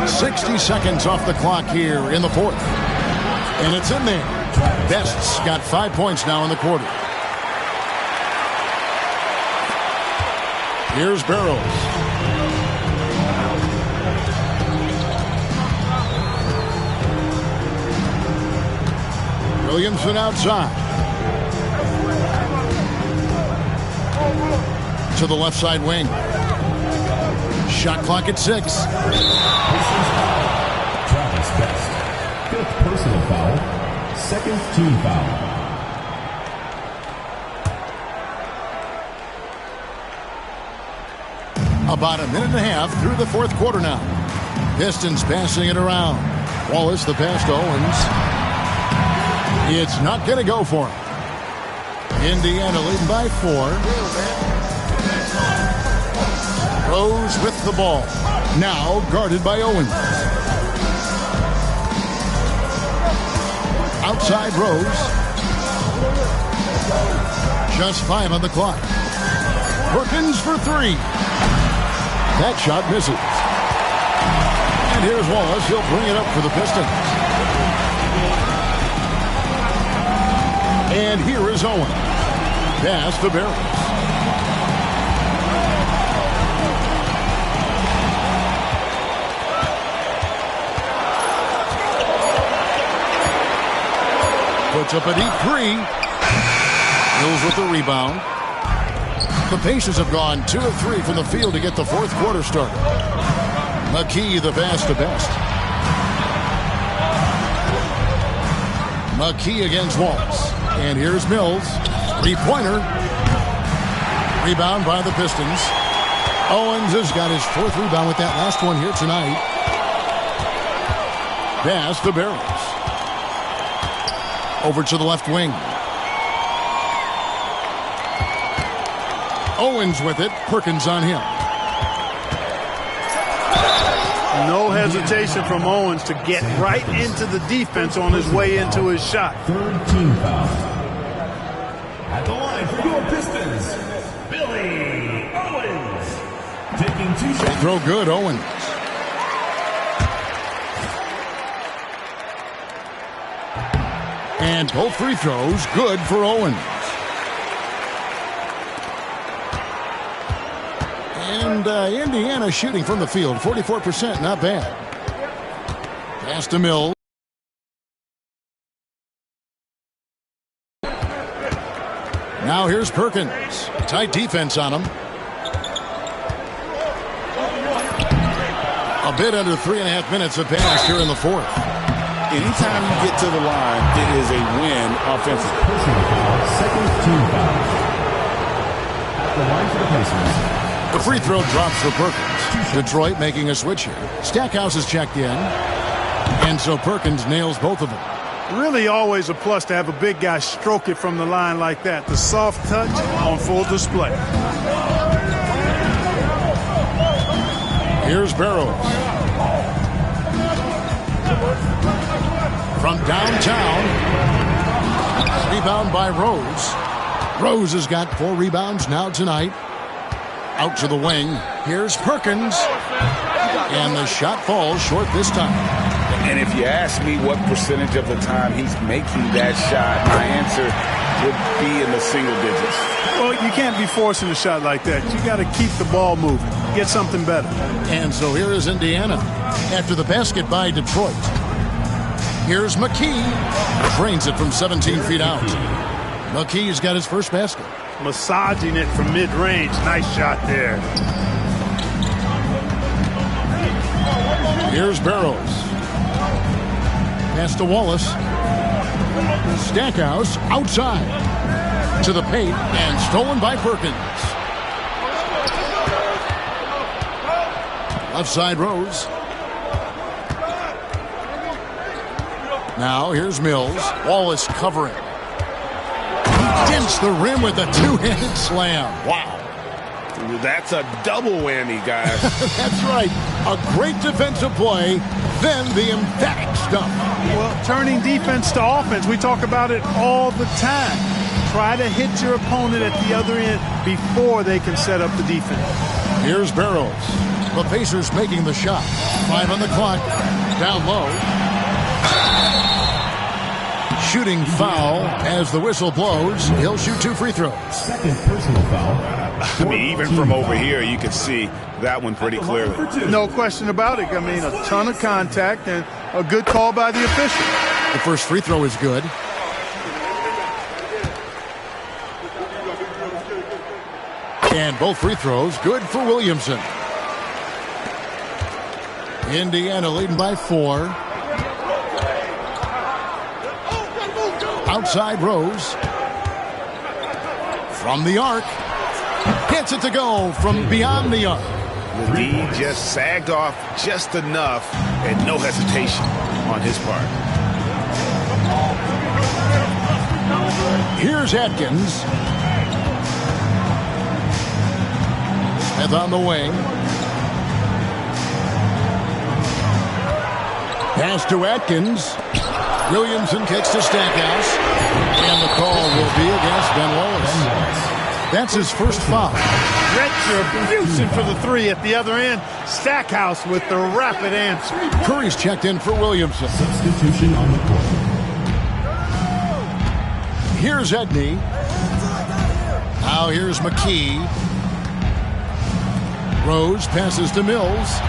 60 seconds off the clock here in the fourth. And it's in there. Best's got 5 points now in the quarter. Here's Barrows. Williamson outside. To the left side wing. Shot clock at 6. Travis Best. 5th personal foul. 2nd team foul. About a minute and a half through the fourth quarter now. Pistons passing it around. Wallace the pass to Owens. It's not going to go for him. Indiana leading by 4. Rose with the ball. Now guarded by Owens. Outside Rose. Just 5 on the clock. Perkins for 3. That shot misses. And here's Wallace. He'll bring it up for the Pistons. And here is Owens. Pass to Barrows. Puts up a deep 3. Mills with the rebound. The Pacers have gone 2 of 3 from the field to get the fourth quarter started. McKee the pass to Best. McKee against Wallace. And here's Mills. 3-pointer. Rebound by the Pistons. Owens has got his 4th rebound with that last one here tonight. Pass to Barrows. Over to the left wing. Owens with it. Perkins on him. No hesitation from Owens to get right into the defense on his way into his shot. 3rd team foul. At the line for your Pistons, Billy Owens. Taking 2 shots. Throw good, Owens. And both free throws good for Owens. And Indiana shooting from the field, 44%, not bad. Pass to Mills. Now here's Perkins. Tight defense on him. A bit under 3.5 minutes have passed here in the fourth. Anytime you get to the line, it is a win offensively. 2nd team foul. At the line for the Pacers. The free throw drops for Perkins. Detroit making a switch here. Stackhouse is checked in. And so Perkins nails both of them. Really always a plus to have a big guy stroke it from the line like that. The soft touch on full display. Here's Barrows. From downtown. Rebound by Rose. Rose has got 4 rebounds now tonight. Out to the wing. Here's Perkins. And the shot falls short this time. And if you ask me what percentage of the time he's making that shot, my answer would be in the single digits. Well, you can't be forcing a shot like that. You got to keep the ball moving. Get something better. And so here is Indiana after the basket by Detroit. Here's McKee. Drains it from 17 feet out. McKee's got his first basket. Massaging it from mid-range. Nice shot there. Here's Barrows. Pass to Wallace. Stackhouse outside. To the paint and stolen by Perkins. Left side Rose. Now here's Mills. Wallace covering. He dents the rim with a 2-handed slam. Wow. that's a double whammy, guys. That's right. A great defensive play, then the emphatic stuff. Well, turning defense to offense, we talk about it all the time. Try to hit your opponent at the other end before they can set up the defense. Here's Barrows. The Pacers making the shot. 5 on the clock. Down low. Shooting foul as the whistle blows. He'll shoot 2 free throws. Second personal foul. I mean, even from over here, you can see that one pretty clearly. No question about it. I mean, a ton of contact and a good call by the official. The first free throw is good. And both free throws good for Williamson. Indiana leading by 4. Outside Rose. From the arc. Gets it to go from beyond the arc. The D just sagged off just enough and no hesitation on his part. Here's Atkins. Smith on the wing. Pass to Atkins. Williamson kicks to Stackhouse. And the call will be against Ben Wallace. That's his first foul. Retribution for the 3 at the other end. Stackhouse with the rapid answer. Curry's checked in for Williamson. Substitution on the court. Here's Edney. Now here's McKee. Rose passes to Mills.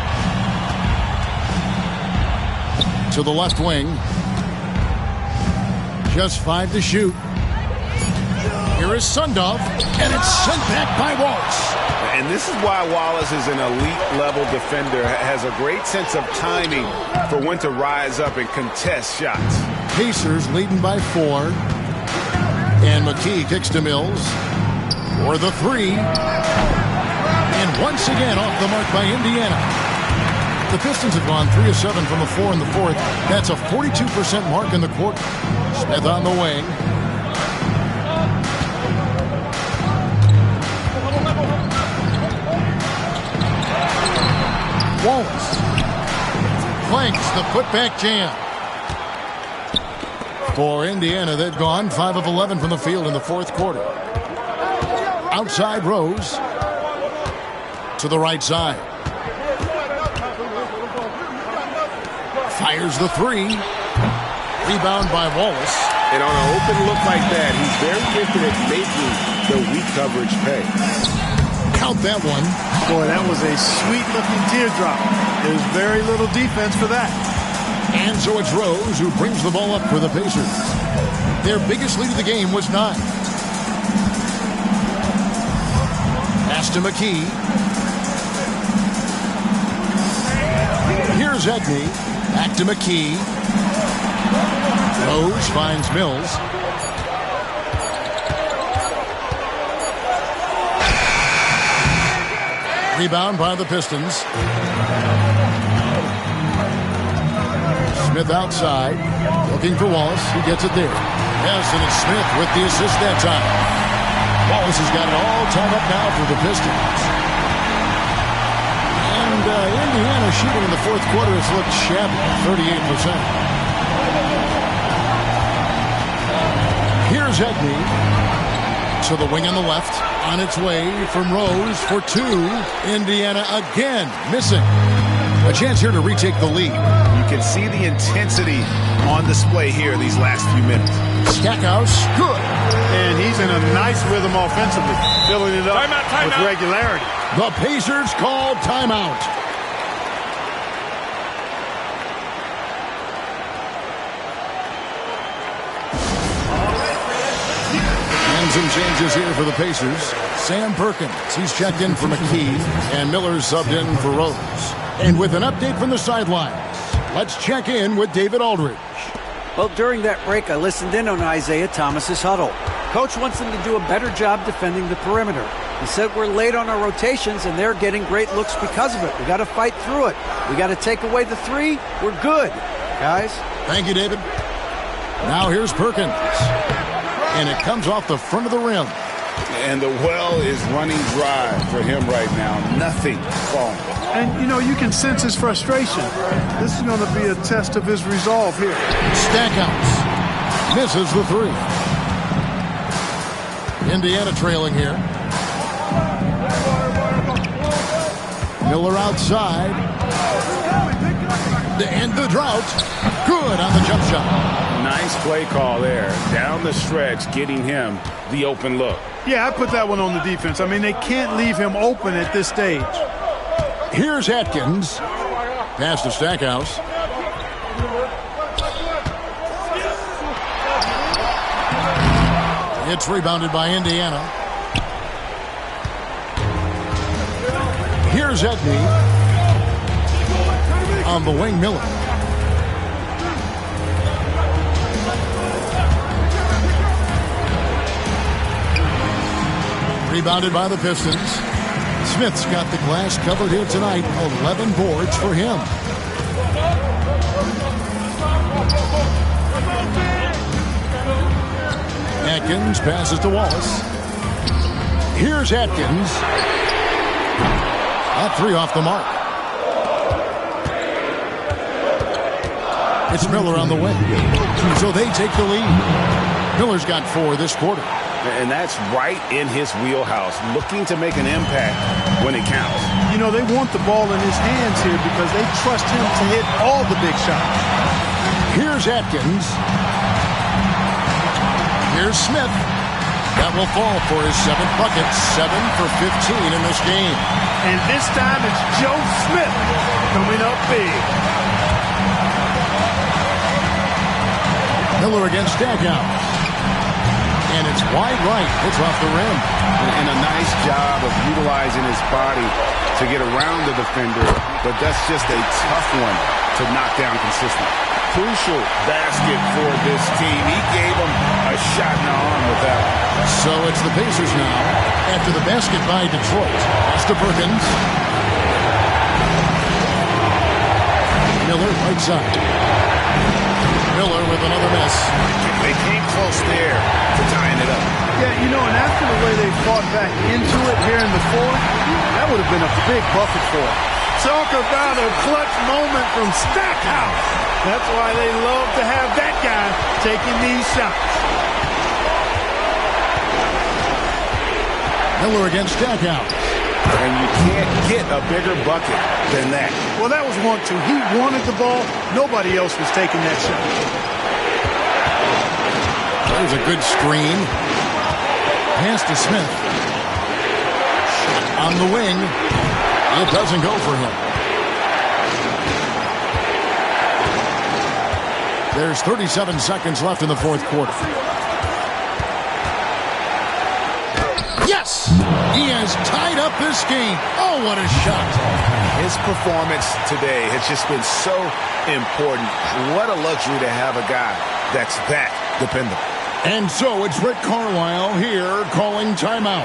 To the left wing. Just 5 to shoot. Here is Sundov, and it's sent back by Wallace. And this is why Wallace is an elite-level defender, has a great sense of timing for when to rise up and contest shots. Pacers leading by 4. And McKee kicks to Mills for the 3. And once again off the mark by Indiana. The Pistons have gone 3 of 7 from the 4 in the 4th. That's a 42% mark in the quarter. Smith on the wing. Wallace flanks the putback jam. For Indiana, they've gone 5 of 11 from the field in the 4th quarter. Outside Rose to the right side. Fires the 3. Rebound by Wallace. And on an open look like that, he's very gifted at making the weak coverage pay. Count that one. Boy, that was a sweet-looking teardrop. There's very little defense for that. And so it's Rose who brings the ball up for the Pacers. Their biggest lead of the game was 9. Pass to McKee. Here's Edney. Back to McKee. Rose finds Mills. Rebound by the Pistons. Smith outside, looking for Wallace. He gets it there. Yes, and it's Smith with the assist that time. Wallace has got it all tied up now for the Pistons. And Indiana shooting in the 4th quarter has looked shabby, 38%. Here's Edney to the wing on the left. On its way from Rose for 2. Indiana again missing. A chance here to retake the lead. You can see the intensity on display here these last few minutes. Stackhouse, good. And he's in a nice rhythm offensively, filling it up with regularity. The Pacers call timeout. And some changes here for the Pacers. Sam Perkins, he's checked in for McKee, and Miller's subbed in for Rose. And with an update from the sidelines, let's check in with David Aldridge. Well, during that break, I listened in on Isaiah Thomas's huddle. Coach wants them to do a better job defending the perimeter. He said we're late on our rotations, and they're getting great looks because of it. We got to fight through it. We got to take away the 3. We're good, guys. Thank you, David. Now here's Perkins. And it comes off the front of the rim. And the well is running dry for him right now. Nothing falling. And, you know, you can sense his frustration. This is going to be a test of his resolve here. Stackhouse misses the three. Indiana trailing here. Miller outside. To end the drought. Good on the jump shot. Nice play call there. Down the stretch, getting him the open look. Yeah, I put that one on the defense. I mean, they can't leave him open at this stage. Here's Atkins. Pass to Stackhouse. It's rebounded by Indiana. Here's Edney. On the wing, Miller. Rebounded by the Pistons. Smith's got the glass covered here tonight. 11 boards for him. Atkins passes to Wallace. Here's Atkins. That three off the mark. It's Miller on the wing. So they take the lead. Miller's got 4 this quarter. And that's right in his wheelhouse, looking to make an impact when it counts. You know, they want the ball in his hands here because they trust him to hit all the big shots. Here's Atkins. Here's Smith. That will fall for his 7th bucket. 7 for 15 in this game. And this time it's Joe Smith coming up big. Miller against Stackhouse. And it's wide right. It's off the rim. And a nice job of utilizing his body to get around the defender. But that's just a tough one to knock down consistently. Crucial basket for this team. He gave him a shot in the arm with that one. So it's the Pacers now. After the basket by Detroit. That's to Perkins. Miller right side. Miller with another miss. They came close there to tying it up. Yeah, you know, and after the way they fought back into it here in the fourth, that would have been a big bucket for them. Talk about a clutch moment from Stackhouse. That's why they love to have that guy taking these shots. Miller against Stackhouse. And you can't get a bigger bucket than that. Well, that was 1-2. He wanted the ball. Nobody else was taking that shot. There's a good screen. Pass to Smith. On the wing. It doesn't go for him. There's 37 seconds left in the fourth quarter. Yes! He has tied up this game. Oh, what a shot. His performance today has just been so important. What a luxury to have a guy that's that dependable. And so it's Rick Carlisle here calling timeout.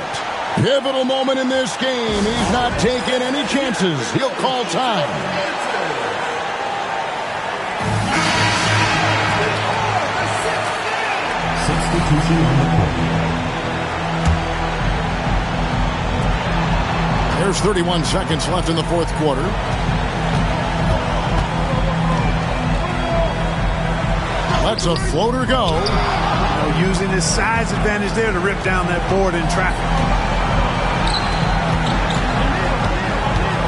Pivotal moment in this game. He's not taking any chances. He'll call time. There's 31 seconds left in the fourth quarter. Lets a floater go. Using his size advantage there to rip down that board in traffic.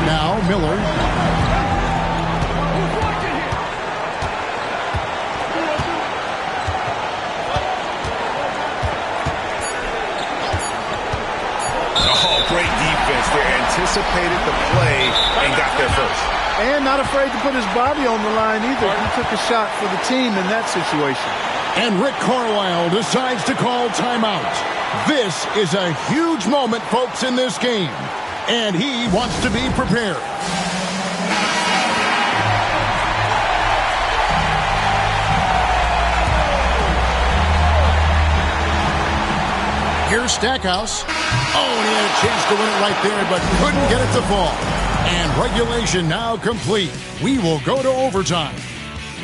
Now Miller. Oh, great defense. They anticipated the play and got there first. And not afraid to put his body on the line either. He took a shot for the team in that situation. And Rick Carlisle decides to call timeout. This is a huge moment, folks, in this game. And he wants to be prepared. Here's Stackhouse. Oh, and he had a chance to win it right there, but couldn't get it to fall. And regulation now complete. We will go to overtime.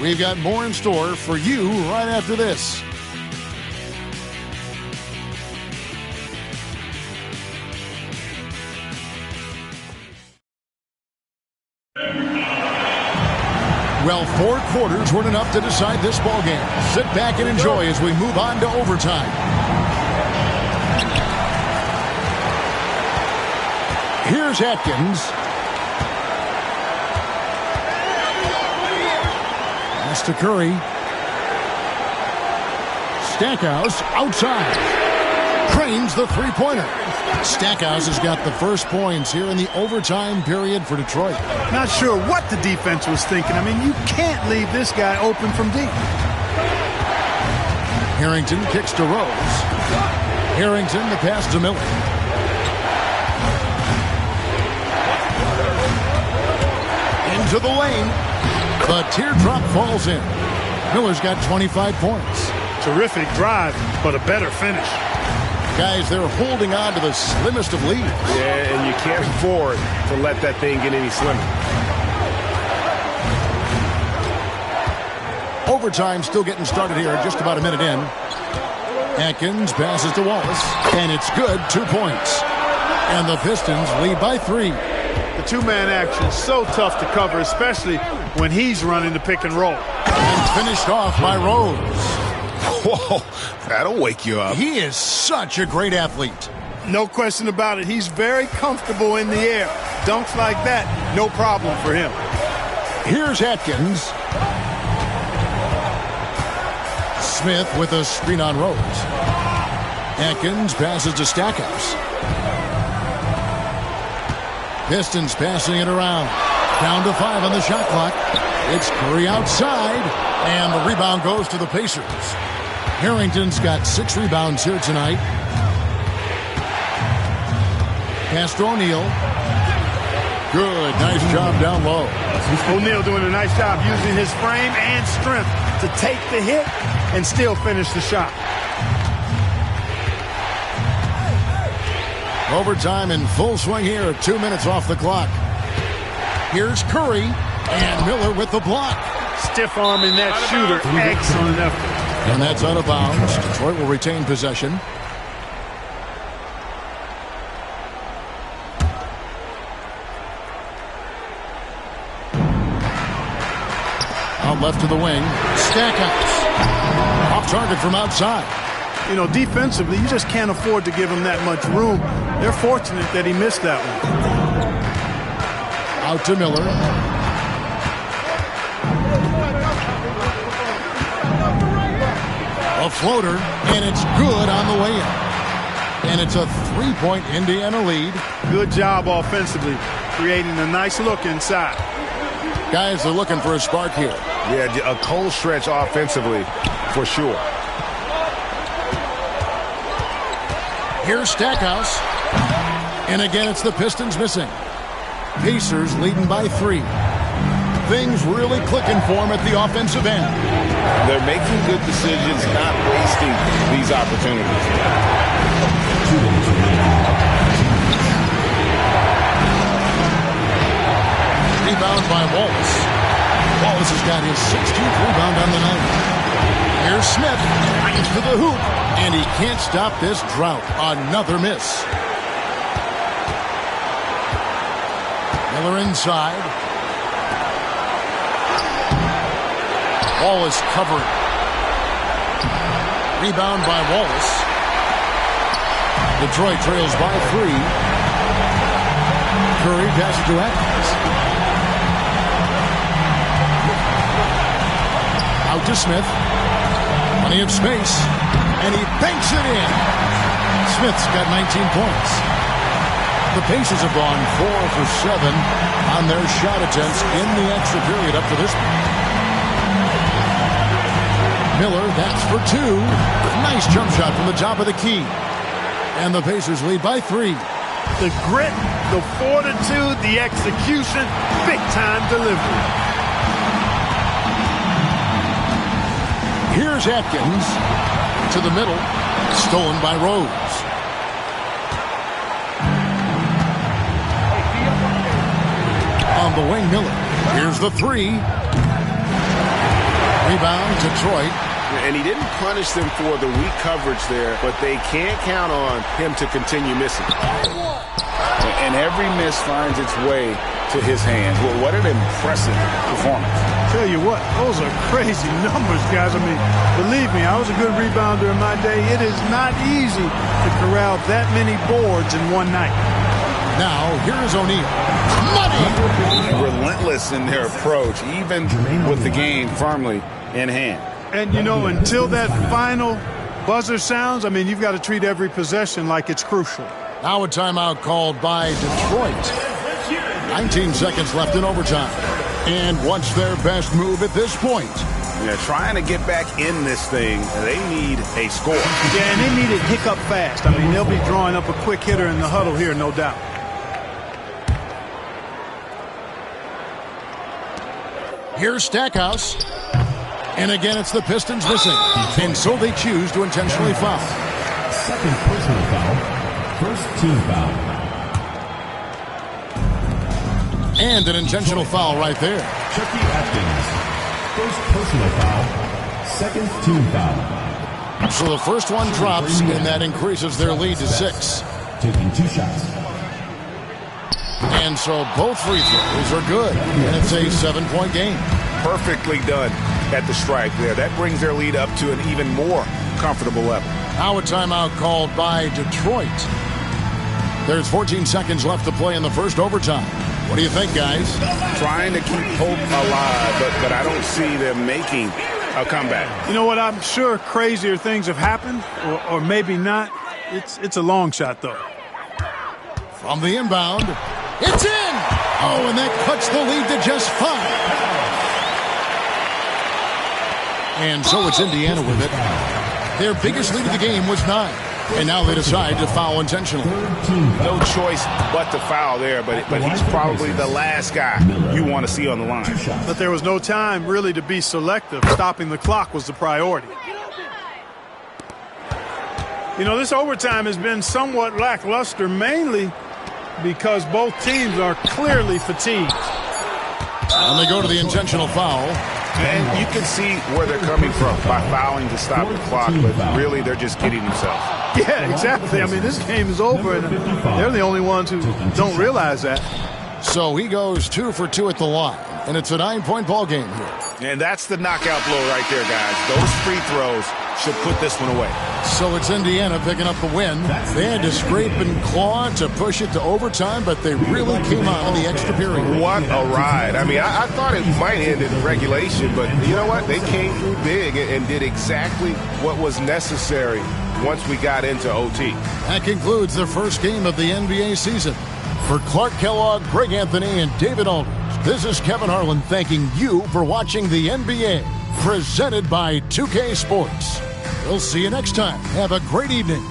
We've got more in store for you right after this. Well, 4 quarters weren't enough to decide this ball game. Sit back and enjoy as we move on to overtime. Here's Atkins. Pass to Curry. Stackhouse outside. Cranes the three-pointer. Stackhouse has got the first points here in the overtime period for Detroit. Not sure what the defense was thinking. I mean, you can't leave this guy open from deep. Harrington kicks to Rose. Harrington, the pass to Miller. Into the lane. The teardrop falls in. Miller's got 25 points. Terrific drive, but a better finish. Guys, they're holding on to the slimmest of leads. Yeah, and you can't afford to let that thing get any slimmer. Overtime still getting started here, just about a minute in. Atkins passes to Wallace, and it's good, 2 points. And the Pistons lead by 3. The two-man action is so tough to cover, especially when he's running the pick and roll. And finished off by Rose. Whoa, that'll wake you up. He is such a great athlete. No question about it. He's very comfortable in the air. Dunks like that, no problem for him. Here's Atkins. Smith with a screen on Rose. Atkins passes to Stackhouse. Pistons passing it around. Down to 5 on the shot clock. It's Curry outside, and the rebound goes to the Pacers. Harrington's got 6 rebounds here tonight. Pass to O'Neal. Good, nice job down low. O'Neal doing a nice job using his frame and strength to take the hit and still finish the shot. Overtime in full swing here. 2 minutes off the clock. Here's Curry, and Miller with the block. Stiff arming that shooter. Excellent effort. And that's out of bounds. Detroit will retain possession. Out left to the wing. Stackhouse. Off target from outside. You know, defensively, you just can't afford to give him that much room. They're fortunate that he missed that one. Out to Miller. A floater, and it's good on the way in. And it's a 3-point Indiana lead. Good job offensively, creating a nice look inside. Guys are looking for a spark here. Yeah, a cold stretch offensively, for sure. Here's Stackhouse. And again, it's the Pistons missing. Pacers leading by 3. Things really clicking for them at the offensive end. They're making good decisions, not wasting these opportunities. Rebound by Wallace. Wallace has got his 16th rebound on the night. Here's Smith. Gets to the hoop, and he can't stop this drought. Another miss. Miller inside. Wallace covering. Rebound by Wallace. Detroit trails by 3. Curry passes to Atkins. Out to Smith. Plenty of space. And he banks it in. Smith's got 19 points. The Pacers have gone 4 for 7 on their shot attempts in the extra period up to this point. Miller, that's for 2. Nice jump shot from the top of the key. And the Pacers lead by 3. The grit, the fortitude, the execution, big-time delivery. Here's Atkins to the middle. Stolen by Rose. On the wing, Miller. Here's the 3. Rebound, Detroit. And he didn't punish them for the weak coverage there, but they can't count on him to continue missing. And every miss finds its way to his hands. Well, what an impressive performance. Tell you what, those are crazy numbers, guys. I mean, believe me, I was a good rebounder in my day. It is not easy to corral that many boards in one night. Now, here's O'Neal. Money! Relentless in their approach, even with the game firmly in hand. And, you know, until that final buzzer sounds, I mean, you've got to treat every possession like it's crucial. Now a timeout called by Detroit. 19 seconds left in overtime. And what's their best move at this point? Yeah, trying to get back in this thing, they need a score. Yeah, and they need it hiccup fast. I mean, they'll be drawing up a quick hitter in the huddle here, no doubt. Here's Stackhouse. And again, it's the Pistons missing. And so they choose to intentionally foul. Second personal foul. First team foul. And an intentional foul right there. Chucky Atkins. First personal foul. Second team foul. So the first one drops, and that increases their lead to 6. Taking 2 shots. And so both free throws are good. And it's a 7-point game. Perfectly done at the stripe there. That brings their lead up to an even more comfortable level. Now a timeout called by Detroit. There's 14 seconds left to play in the first overtime. What do you think, guys? Trying to keep hope alive, but I don't see them making a comeback. You know what? I'm sure crazier things have happened, or maybe not. It's a long shot, though. From the inbound, it's in! Oh, and that cuts the lead to just 5. And so it's Indiana with it. Their biggest lead of the game was 9. And now they decide to foul intentionally. No choice but to foul there, but he's probably the last guy you want to see on the line. But there was no time really to be selective. Stopping the clock was the priority. You know, this overtime has been somewhat lackluster, mainly because both teams are clearly fatigued. And they go to the intentional foul. And you can see where they're coming from by fouling to stop the clock, but really they're just kidding themselves. Yeah, exactly. I mean, this game is over, and they're the only ones who don't realize that. So he goes 2 for 2 at the line, and it's a 9-point ball game here. And that's the knockout blow right there, guys. Those free throws should put this one away. So it's Indiana picking up the win. They had to scrape and claw to push it to overtime, but they really came out in the extra period. What a ride. I mean, I thought it might end in regulation, but you know what? They came through big and did exactly what was necessary once we got into OT. That concludes the first game of the NBA season. For Clark Kellogg, Greg Anthony, and David Aldridge, this is Kevin Harlan thanking you for watching the NBA, presented by 2K Sports. We'll see you next time. Have a great evening.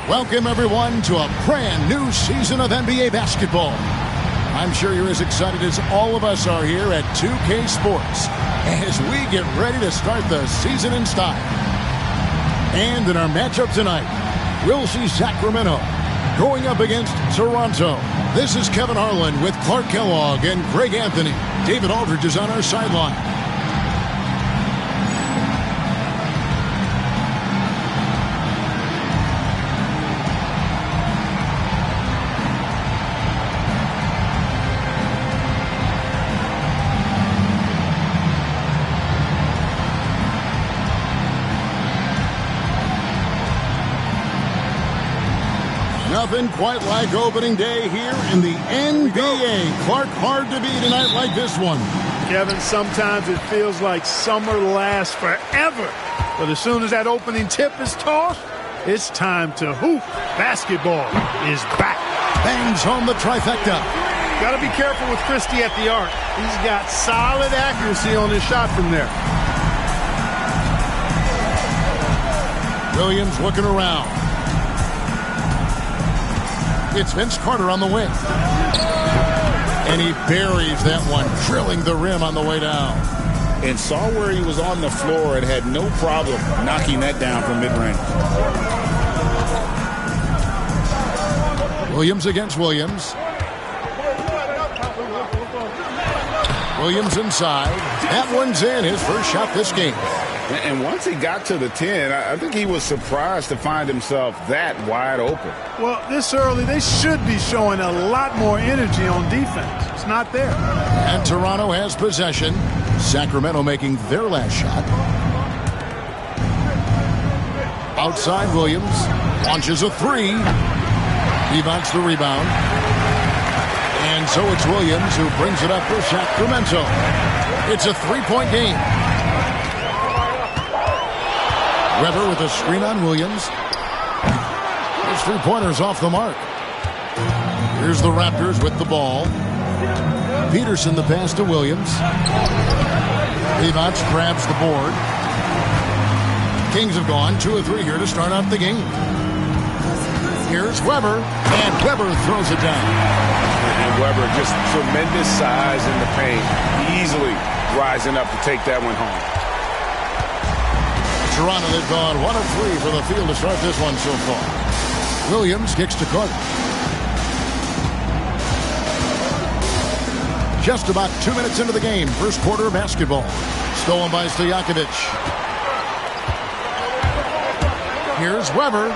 Welcome, everyone, to a brand new season of NBA basketball. I'm sure you're as excited as all of us are here at 2K Sports as we get ready to start the season in style. And in our matchup tonight, we'll see Sacramento going up against Toronto. This is Kevin Harlan with Clark Kellogg and Greg Anthony. David Aldridge is on our sideline. Nothing quite like opening day here in the NBA. Clark, hard to beat a night like this one. Kevin, sometimes it feels like summer lasts forever. But as soon as that opening tip is tossed, it's time to hoop. Basketball is back. Bangs home the trifecta. Got to be careful with Christie at the arc. He's got solid accuracy on his shot from there. Williams looking around. It's Vince Carter on the wing. And he buries that one, drilling the rim on the way down. And saw where he was on the floor and had no problem knocking that down from mid-range. Williams against Williams. Williams inside. That one's in. His first shot this game. And once he got to the 10, I think he was surprised to find himself that wide open. Well, this early, they should be showing a lot more energy on defense. It's not there. And Toronto has possession. Sacramento making their last shot. Outside Williams. Launches a three. He wants the rebound. And so it's Williams who brings it up for Sacramento. It's a three-point game. Weber with a screen on Williams. His three-pointers off the mark. Here's the Raptors with the ball. Peterson the pass to Williams. Levac grabs the board. Kings have gone 2 of 3 here to start off the game. Here's Weber, and Weber throws it down. And Weber just tremendous size in the paint, easily rising up to take that one home. Toronto, they've gone 1 of 3 for the field to start this one so far. Williams kicks to Carter. Just about 2 minutes into the game, first quarter of basketball. Stolen by Stojakovic. Here's Weber.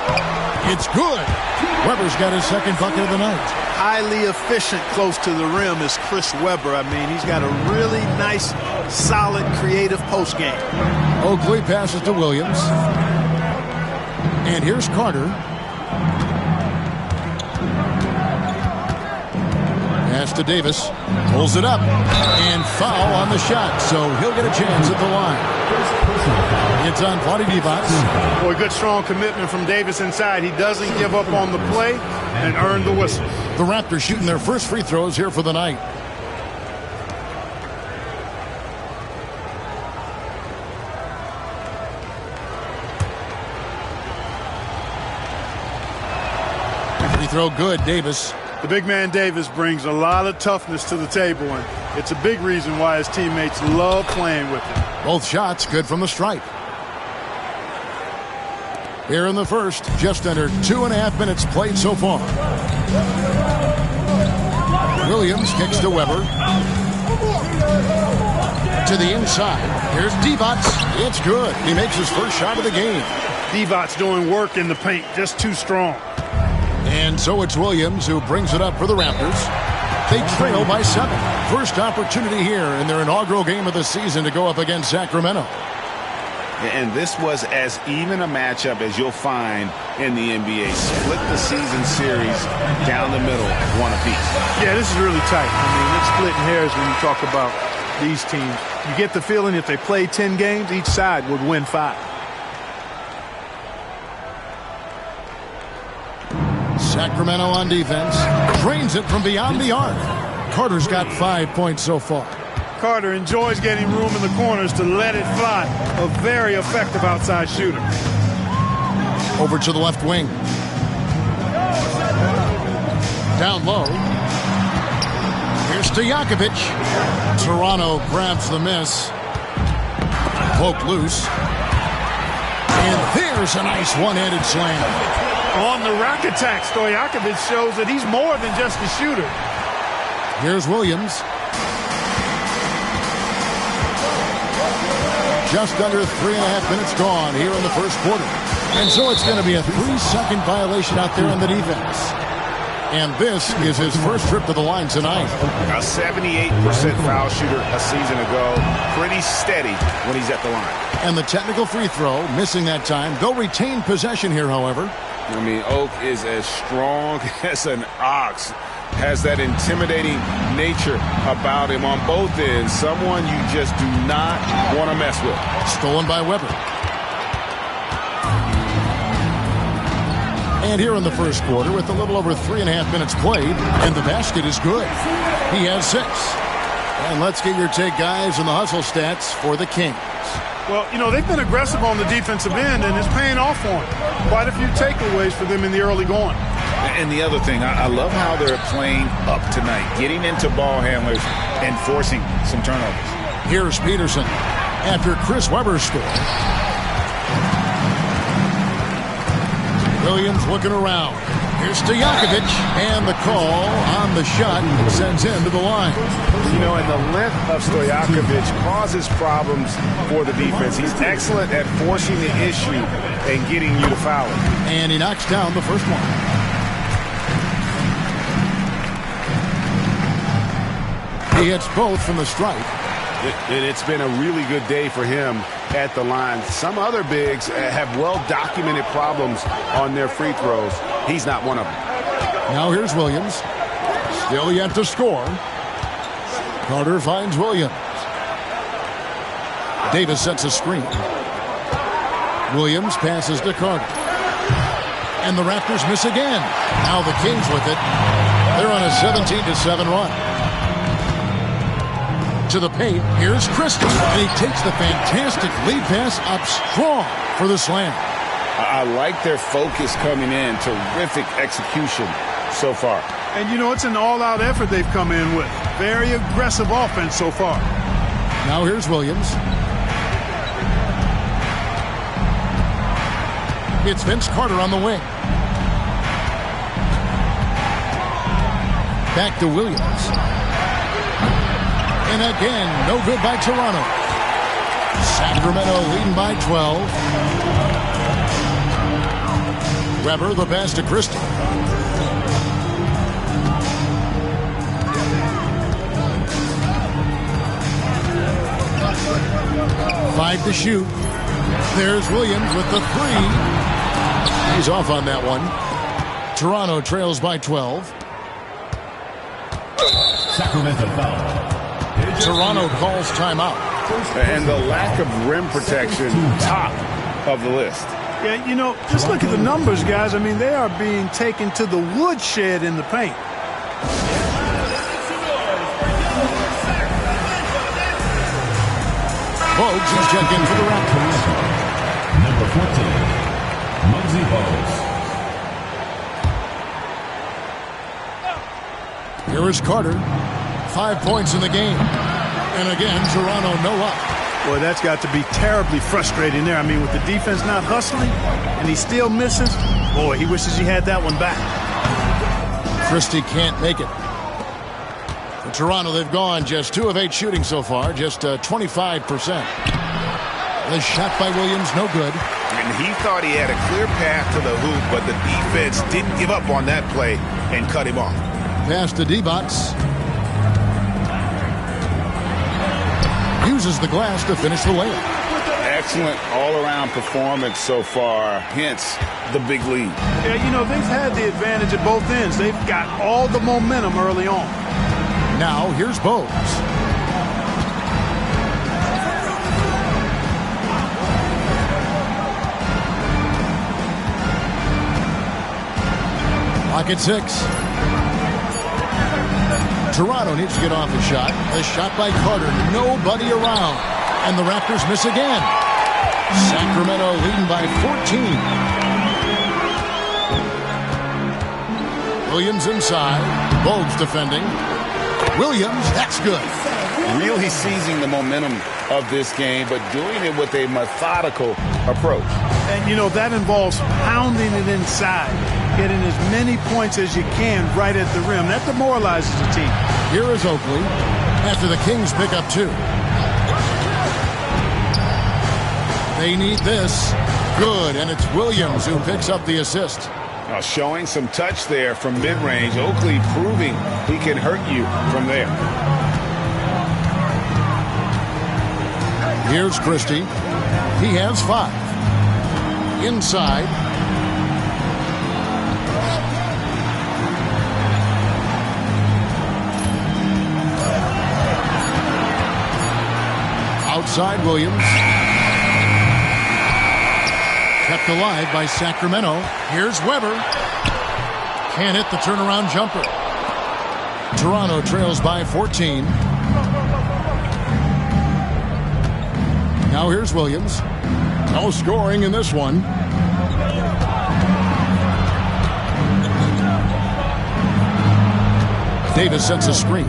It's good. Weber's got his second bucket of the night. Highly efficient close to the rim is Chris Weber. I mean, he's got a really nice, solid, creative post game. Oakley passes to Williams. And here's Carter. Pass to Davis. Pulls it up. And foul on the shot. So he'll get a chance at the line. It's on Vlade Divac. Boy, good strong commitment from Davis inside. He doesn't give up on the play and earn the whistle. The Raptors shooting their first free throws here for the night. Free throw good, Davis. The big man Davis brings a lot of toughness to the table, and it's a big reason why his teammates love playing with him. Both shots good from the stripe. Here in the first, just under 2.5 minutes played so far. Williams kicks to Weber. To the inside. Here's Divac. It's good. He makes his first shot of the game. Divac doing work in the paint, just too strong. And so it's Williams who brings it up for the Raptors. They trail by 7. First opportunity here in their inaugural game of the season to go up against Sacramento. And this was as even a matchup as you'll find in the NBA. Split the season series down the middle, one apiece. Yeah, this is really tight. I mean, it's splitting hairs when you talk about these teams. You get the feeling if they play 10 games, each side would win 5. Sacramento on defense. Drains it from beyond the arc. Carter's got 5 points so far. Carter enjoys getting room in the corners to let it fly. A very effective outside shooter. Over to the left wing. Down low. Here's Stojakovic. Toronto grabs the miss. Poked loose. And there's a nice one-handed slam. On the rack attack, Stojakovic shows that he's more than just a shooter. Here's Williams. Just under 3.5 minutes gone here in the first quarter. And so it's going to be a 3-second violation out there on the defense. And this is his first trip to the line tonight. A 78% foul shooter a season ago. Pretty steady when he's at the line. And the technical free throw, missing that time. They'll retain possession here, however. I mean, Oak is as strong as an ox. Has that intimidating nature about him on both ends. Someone you just do not want to mess with. Stolen by Weber. And here in the first quarter, with a little over 3.5 minutes played, and the basket is good. He has 6. And let's get your take, guys, on the hustle stats for the Kings. Well, you know, they've been aggressive on the defensive end, and it's paying off for them. Quite a few takeaways for them in the early going. And the other thing, I love how they're playing up tonight, getting into ball handlers and forcing some turnovers. Here's Peterson after Chris Webber scored. Williams looking around. Here's Stojakovic, and the call on the shot sends him to the line. You know, and the length of Stojakovic causes problems for the defense. He's excellent at forcing the issue and getting you to foul him. And he knocks down the first one. He hits both from the stripe. It's been a really good day for him at the line. Some other bigs have well-documented problems on their free throws. He's not one of them. Now here's Williams. Still yet to score. Carter finds Williams. Davis sets a screen. Williams passes to Carter. And the Raptors miss again. Now the Kings with it. They're on a 17-7 run. To the paint, here's Christie, and he takes the fantastic lead pass up strong for the slam. I like their focus coming in. Terrific execution so far. And, you know, it's an all-out effort they've come in with. Very aggressive offense so far. Now here's Williams. It's Vince Carter on the wing. Back to Williams. And again, no good by Toronto. Sacramento leading by 12. Weber, the pass to Christie. Five to shoot. There's Williams with the 3. He's off on that one. Toronto trails by 12. Sacramento foul. Toronto calls timeout. And the lack of rim protection, top of the list. Yeah, you know, just look at the numbers, guys. I mean, they are being taken to the woodshed in the paint. Bogues is checked in for the Raptors. Number 14, Muggsy Bogues. Here is Carter. 5 points in the game. And again, Toronto no up. Boy, that's got to be terribly frustrating there. I mean, with the defense not hustling and he still misses, boy, he wishes he had that one back. Christie can't make it. For Toronto, they've gone just 2 of 8 shooting so far, just 25%. The shot by Williams, no good. And he thought he had a clear path to the hoop, but the defense didn't give up on that play and cut him off. Pass to D-Bots. Uses the glass to finish the layup. Excellent all-around performance so far, hence the big lead. Yeah, you know, they've had the advantage at both ends. They've got all the momentum early on. Now, here's Bogues. Lock at 6. Toronto needs to get off a shot. The shot by Carter. Nobody around. And the Raptors miss again. Sacramento leading by 14. Williams inside. Bogues defending. Williams, that's good. Really seizing the momentum of this game, but doing it with a methodical approach. And, you know, that involves pounding it inside, getting as many points as you can right at the rim. That demoralizes the team. Here is Oakley after the Kings pick up 2. They need this. Good, and it's Williams who picks up the assist. Now showing some touch there from mid-range. Oakley proving he can hurt you from there. Here's Christie. He has 5. Inside. Outside Williams. Kept alive by Sacramento. Here's Weber. Can't hit the turnaround jumper. Toronto trails by 14. Now here's Williams. No scoring in this one. Davis sets a screen.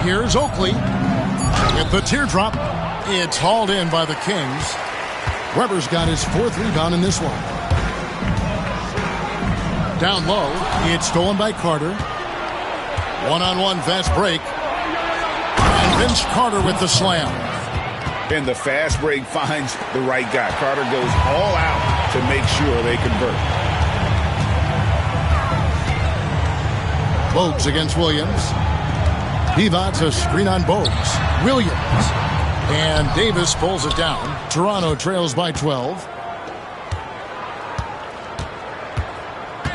Here's Oakley. With the teardrop. It's hauled in by the Kings. Weber's got his 4th rebound in this one. Down low. It's stolen by Carter. One-on-one fast break. And Vince Carter with the slam. And the fast break finds the right guy. Carter goes all out to make sure they convert. Bogues against Williams. Divac a screen on Bogues. Williams. And Davis pulls it down. Toronto trails by 12.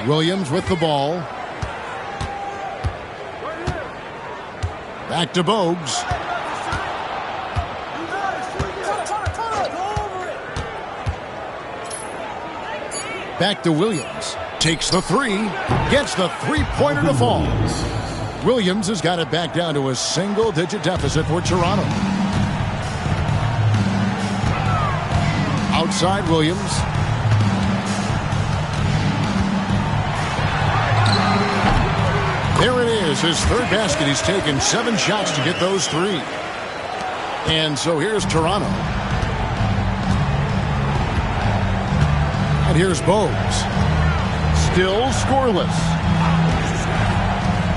Williams with the ball. Back to Bogues. Back to Williams. Takes the 3. Gets the 3-pointer to fall. Williams has got it back down to a single-digit deficit for Toronto. Outside Williams. There it is, his 3rd basket. He's taken 7 shots to get those 3. And so here's Toronto. And here's Bogues. Still scoreless.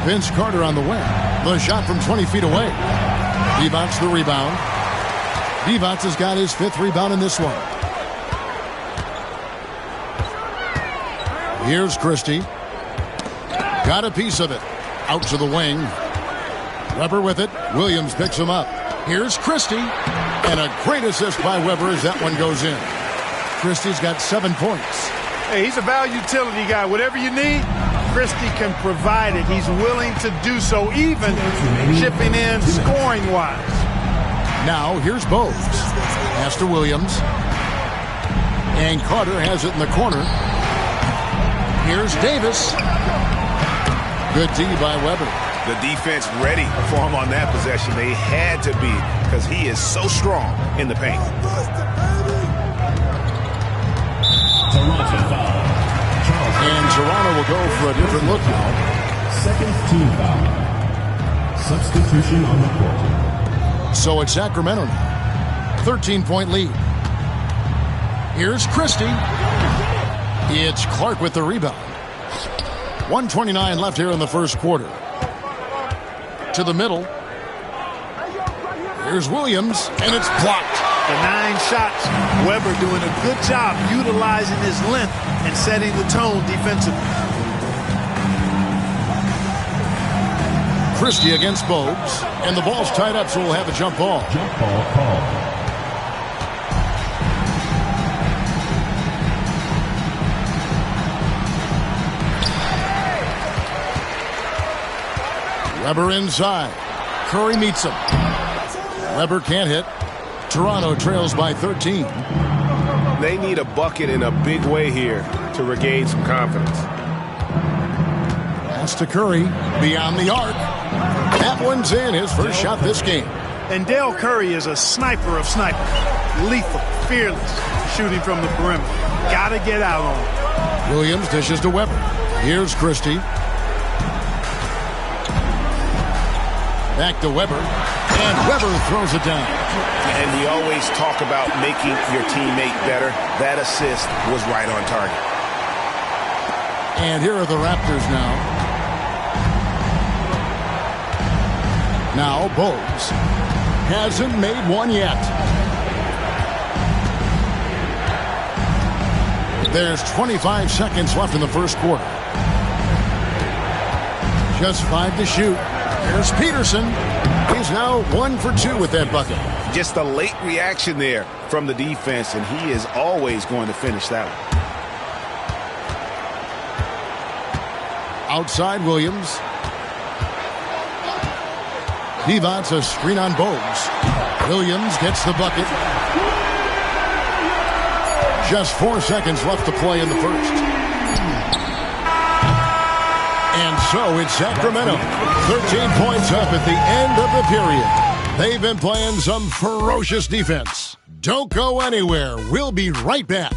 Vince Carter on the wing. The shot from 20 feet away. Divac the rebound. Divac has got his 5th rebound in this one. Here's Christie. Got a piece of it. Out to the wing. Weber with it. Williams picks him up. Here's Christie. And a great assist by Weber as that one goes in. Christie's got 7 points. Hey, he's a value utility guy. Whatever you need, Christie can provide it. He's willing to do so, even chipping in scoring-wise. Now, here's Bogues. Pass to Williams. And Carter has it in the corner. Here's Davis. Good D by Weber. The defense ready for him on that possession. They had to be, because he is so strong in the paint. And Toronto will go for a different look now. 2nd team foul. Substitution on the court. So it's Sacramento now. 13-point lead. Here's Christie. It's Clark with the rebound. 1:29 left here in the first quarter. To the middle. Here's Williams, and it's blocked. The 9 shots. Weber doing a good job utilizing his length and setting the tone defensively. Christie against Bogues, and the ball's tied up, so we'll have a jump ball. Jump ball call. Weber inside. Curry meets him. Weber can't hit. Toronto trails by 13. They need a bucket in a big way here to regain some confidence. Pass to Curry. Beyond the arc. That one's in. His first shot this game. And Dell Curry is a sniper of snipers. Lethal, fearless, shooting from the perimeter. Gotta get out on him. Williams dishes to Weber. Here's Christie. Back to Weber. And Weber throws it down. And we always talk about making your teammate better. That assist was right on target. And here are the Raptors now. Now Bogues hasn't made one yet. There's 25 seconds left in the first quarter. Just 5 to shoot. Here's Peterson. He's now 1 for 2 with that bucket. Just a late reaction there from the defense, and he is always going to finish that one. Outside Williams. Divac a screen on Bogues. Williams gets the bucket. Just 4 seconds left to play in the first. And so it's Sacramento. 13 points up at the end of the period. They've been playing some ferocious defense. Don't go anywhere. We'll be right back.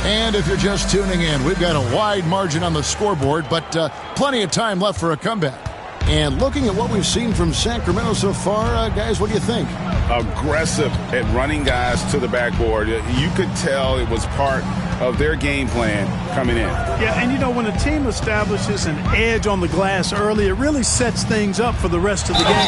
And if you're just tuning in, we've got a wide margin on the scoreboard, but plenty of time left for a comeback. And looking at what we've seen from Sacramento so far, guys, what do you think? Aggressive at running guys to the backboard. You could tell it was part of their game plan coming in. Yeah, and you know, when a team establishes an edge on the glass early, it really sets things up for the rest of the game.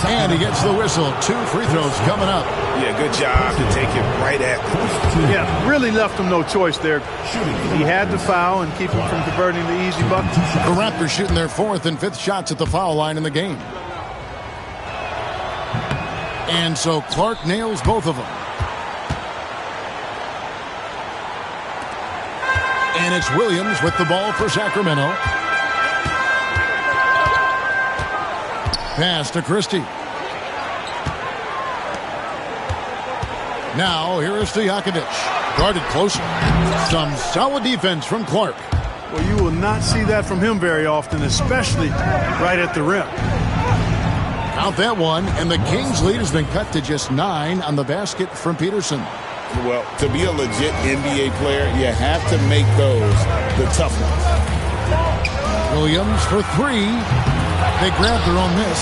And he gets the whistle. 2 free throws coming up. Yeah, good job to take it right at them. Yeah, really left him no choice there. He had to foul and keep him from converting the easy bucket. The Raptors shooting their 4th and 5th shots at the foul line in the game. And so Clark nails both of them. And it's Williams with the ball for Sacramento. Pass to Christie. Now here is Stojakovic. Guarded closer. Some solid defense from Clark. Well, you will not see that from him very often, especially right at the rim. Count that one, and the Kings' lead has been cut to just 9 on the basket from Peterson. Well, to be a legit NBA player, you have to make those the tough ones. Williams for 3. They grab their own miss.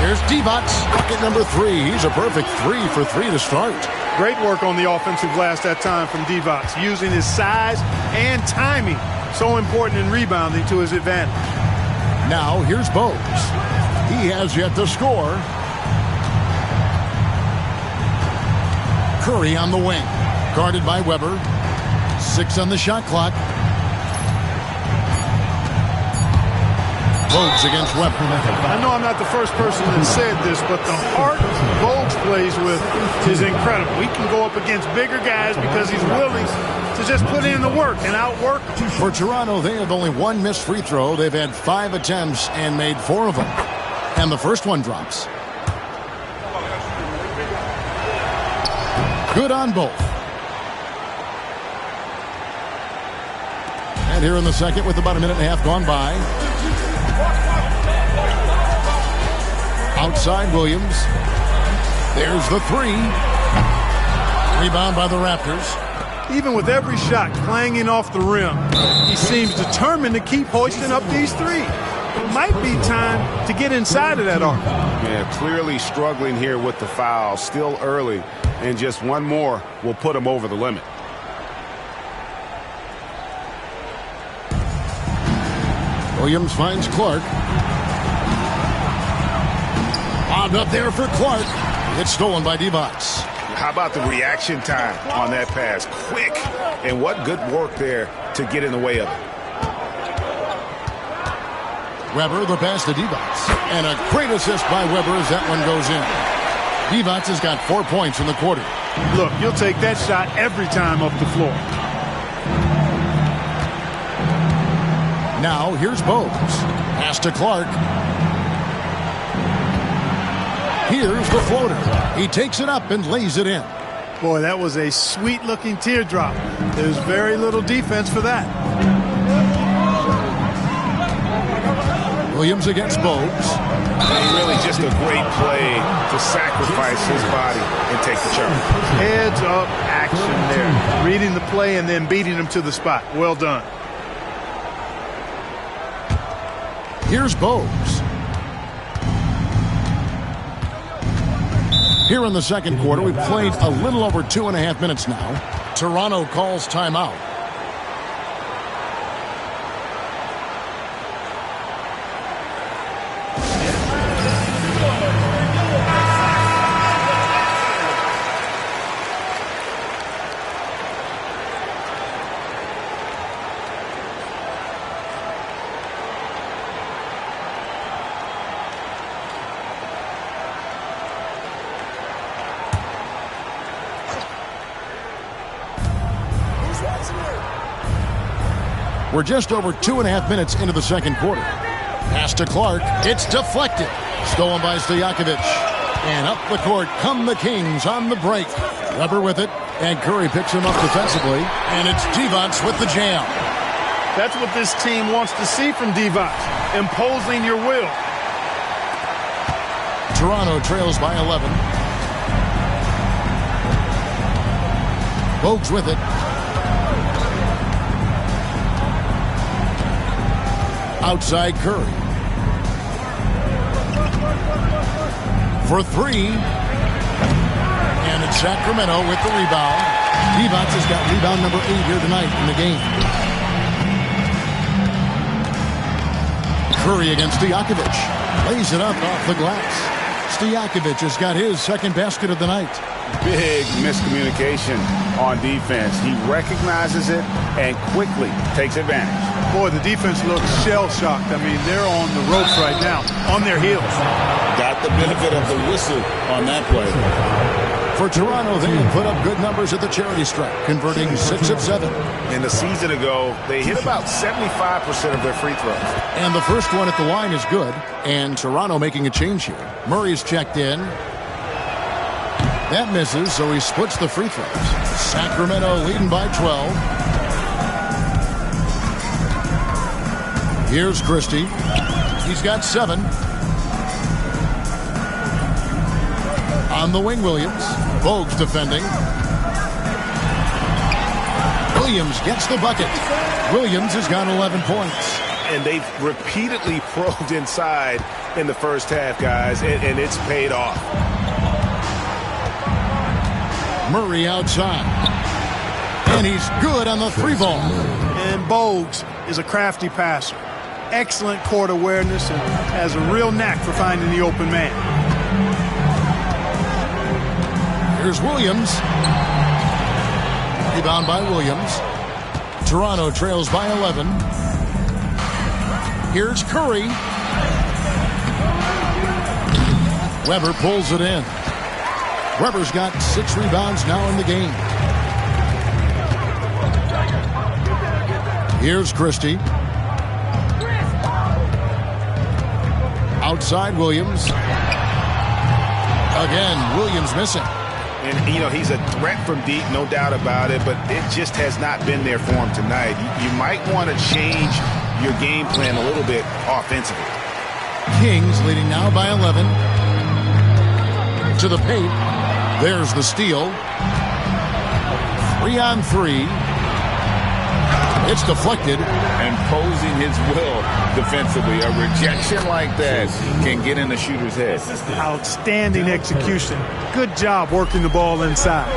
Here's Divac, bucket number 3. He's a perfect 3 for 3 to start. Great work on the offensive glass that time from Divac, using his size and timing, so important in rebounding, to his advantage. Now here's Bogues. He has yet to score. Curry on the wing. Guarded by Weber. 6 on the shot clock. Bogues against Weber. I know I'm not the first person that said this, but the heart Bogues plays with is incredible. He can go up against bigger guys because he's willing to just put in the work and outwork them. For Toronto, they have only 1 missed free throw. They've had 5 attempts and made 4 of them. And the first one drops. Good on both. And here in the second with about a minute and a half gone by. Outside Williams. There's the 3. Rebound by the Raptors. Even with every shot clanging off the rim, he seems determined to keep hoisting up these 3. It might be time to get inside of that arc. Yeah, clearly struggling here with the foul. Still early, and just one more will put him over the limit. Williams finds Clark. Bobbed up there for Clark. It's stolen by Divac. How about the reaction time on that pass? Quick, and what good work there to get in the way of it. Weber, the pass to Divac. And a great assist by Weber as that one goes in. Divac has got 4 points in the quarter. Look, you'll take that shot every time up the floor. Now here's Bogues. Pass to Clark. Here's the floater. He takes it up and lays it in. Boy, that was a sweet-looking teardrop. There's very little defense for that. Williams against Bogues. Really just a great play to sacrifice his body and take the charge. Heads-up action there. Reading the play and then beating him to the spot. Well done. Here's Bogues. Here in the second quarter, we've played a little over 2.5 minutes now. Toronto calls timeout. We're just over 2.5 minutes into the second quarter. Pass to Clark. It's deflected. Stolen by Stojakovic. And up the court come the Kings on the break. Weber with it. And Curry picks him up defensively. And it's Divac with the jam. That's what this team wants to see from Divac. Imposing your will. Toronto trails by 11. Bogues with it. Outside Curry. For three. And it's Sacramento with the rebound. Divac has got rebound number 8 here tonight in the game. Curry against Stojakovic. Lays it up off the glass. Stojakovic has got his second basket of the night. Big miscommunication on defense. He recognizes it and quickly takes advantage. Boy, the defense looks shell-shocked. I mean, they're on the ropes right now, on their heels. Got the benefit of the whistle on that play. For Toronto, they have put up good numbers at the charity stripe, converting 6 of 7. And a season ago, they hit about 75% of their free throws. And the first one at the line is good. And Toronto making a change here. Murray's checked in. That misses, so he splits the free throws. Sacramento leading by 12. Here's Christie. He's got 7. On the wing, Williams. Bogues defending. Williams gets the bucket. Williams has got 11 points. And they've repeatedly probed inside in the first half, guys, and it's paid off. Murray outside. And he's good on the 3-ball. And Bogues is a crafty passer. Excellent court awareness and has a real knack for finding the open man. Here's Williams. Rebound by Williams. Toronto trails by 11. Here's Curry. Weber pulls it in. Weber's got 6 rebounds now in the game. Here's Christie. Outside Williams. Again, Williams missing. And, you know, he's a threat from deep, no doubt about it, but it just has not been there for him tonight. You might want to change your game plan a little bit offensively. Kings leading now by 11. To the paint. There's the steal. 3-on-3. It's deflected. Imposing his will defensively. A rejection like that can get in the shooter's head. Outstanding execution. Good job working the ball inside.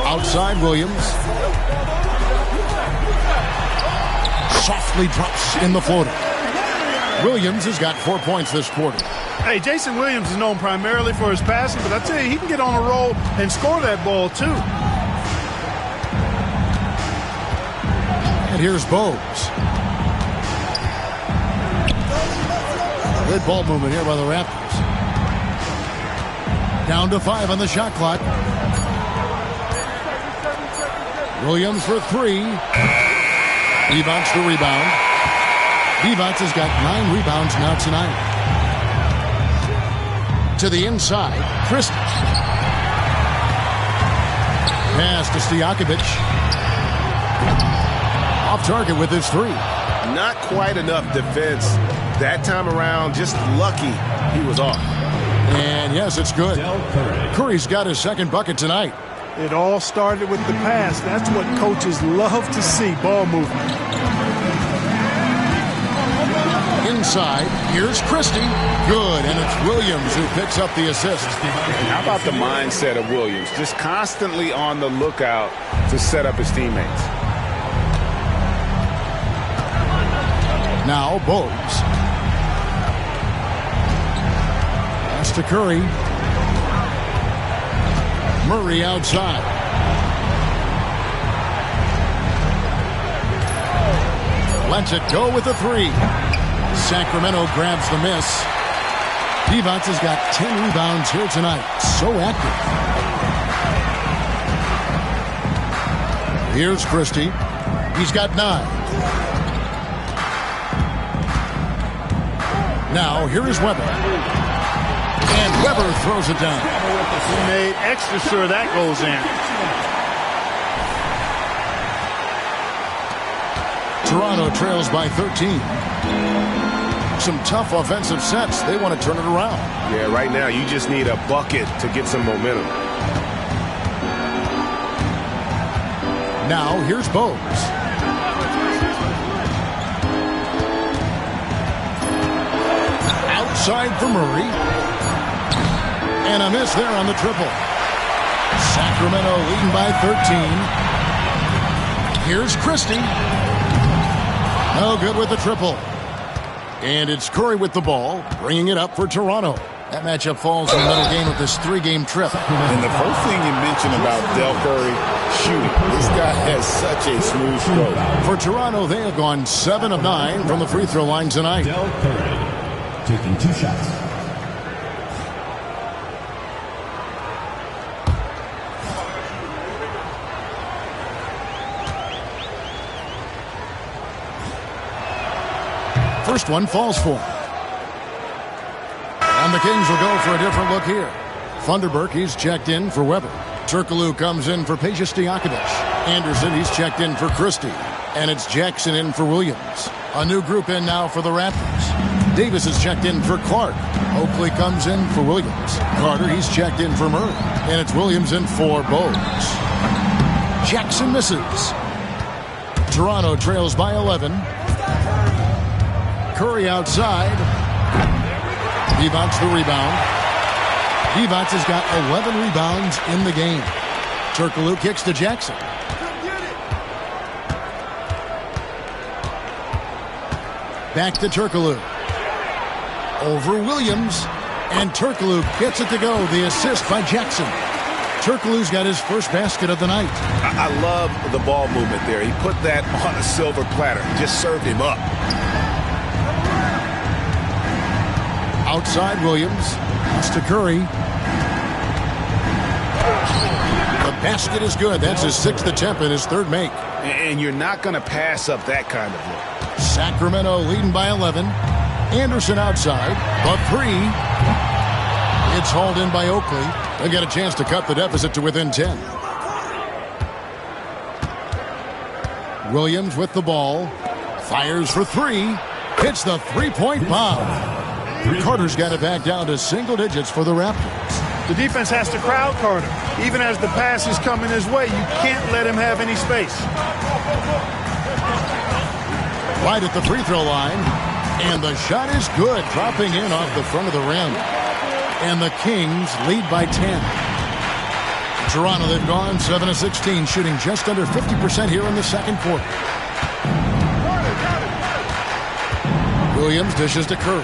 Outside Williams. Softly drops in the floater. Williams has got 4 points this quarter. Hey, Jason Williams is known primarily for his passing, but I tell you, he can get on a roll and score that ball, too. And here's Bogues. Good ball movement here by the Raptors. Down to 5 on the shot clock. Williams for 3. Divac the rebound. Divac has got 9 rebounds now tonight. To the inside, Christie. Pass to Stojakovic. Off target with his 3. Not quite enough defense that time around. Just lucky he was off. And yes, it's good. Curry's got his second bucket tonight. It all started with the pass. That's what coaches love to see, ball movement. Inside, here's Christie. Good, and it's Williams who picks up the assist. How about the mindset of Williams? Just constantly on the lookout to set up his teammates. Now Bogues. Pass to Curry. Murray outside. Lets it go with the 3. Sacramento grabs the miss. Divac has got 10 rebounds here tonight. So active. Here's Christie. He's got 9. Now here is Weber. And Weber throws it down. He made extra sure that goes in. Toronto trails by 13. Some tough offensive sets. They want to turn it around. Yeah, right now you just need a bucket to get some momentum. Now here's Bogues. Outside for Murray. And a miss there on the triple. Sacramento leading by 13. Here's Christie. No good with the triple. And it's Curry with the ball, bringing it up for Toronto. That matchup falls in the middle game of this 3-game trip. And the first thing you mentioned about Del Curry, shooting. This guy has such a smooth stroke. For Toronto, they have gone 7 of 9 from the free throw line tonight. Del Curry taking 2 shots. First one falls for him. And the Kings will go for a different look here. Thunderberg, he's checked in for Weber. Turkoglu comes in for Peja Stojakovic. Anderson, he's checked in for Christie. And it's Jackson in for Williams. A new group in now for the Raptors. Davis is checked in for Clark. Oakley comes in for Williams. Carter, he's checked in for Murray. And it's Williams in for Bogues. Jackson misses. Toronto trails by 11. Curry outside. Divac the rebound. Divac has got 11 rebounds in the game. Turkoglu kicks to Jackson. Back to Turkoglu. Over Williams. And Turkoglu gets it to go. The assist by Jackson. Turkoglu's got his first basket of the night. I love the ball movement there. He put that on a silver platter. Just served him up. Outside Williams. It's to Curry. The basket is good. That's his 6th attempt and his 3rd make. And you're not going to pass up that kind of look. Sacramento leading by 11. Anderson outside. The 3. It's hauled in by Oakley. They get a chance to cut the deficit to within 10. Williams with the ball. Fires for 3. Hits the 3-point bomb. Carter's got it back down to single digits for the Raptors. The defense has to crowd Carter. Even as the pass is coming his way, you can't let him have any space. Right at the free throw line. And the shot is good, dropping in off the front of the rim. And the Kings lead by 10. Toronto, they've gone 7 of 16, shooting just under 50% here in the second quarter. Williams dishes to Curry.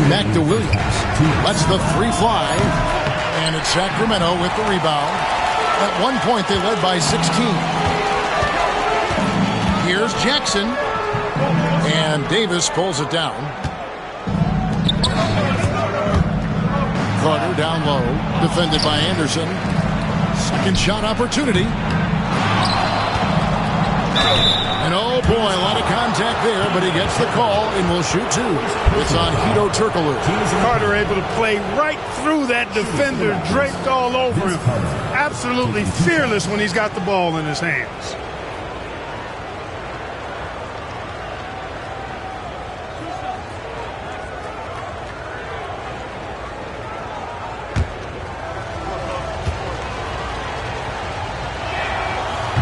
Back to Williams. Lets the 3 fly. And it's Sacramento with the rebound. At one point, they led by 16. Here's Jackson. And Davis pulls it down. Carter down low, defended by Anderson. Second shot opportunity. And oh boy, a lot of contact there, but he gets the call and will shoot two. It's on Hedo Turkoglu. Carter able to play right through that defender, draped all over him. Absolutely fearless when he's got the ball in his hands.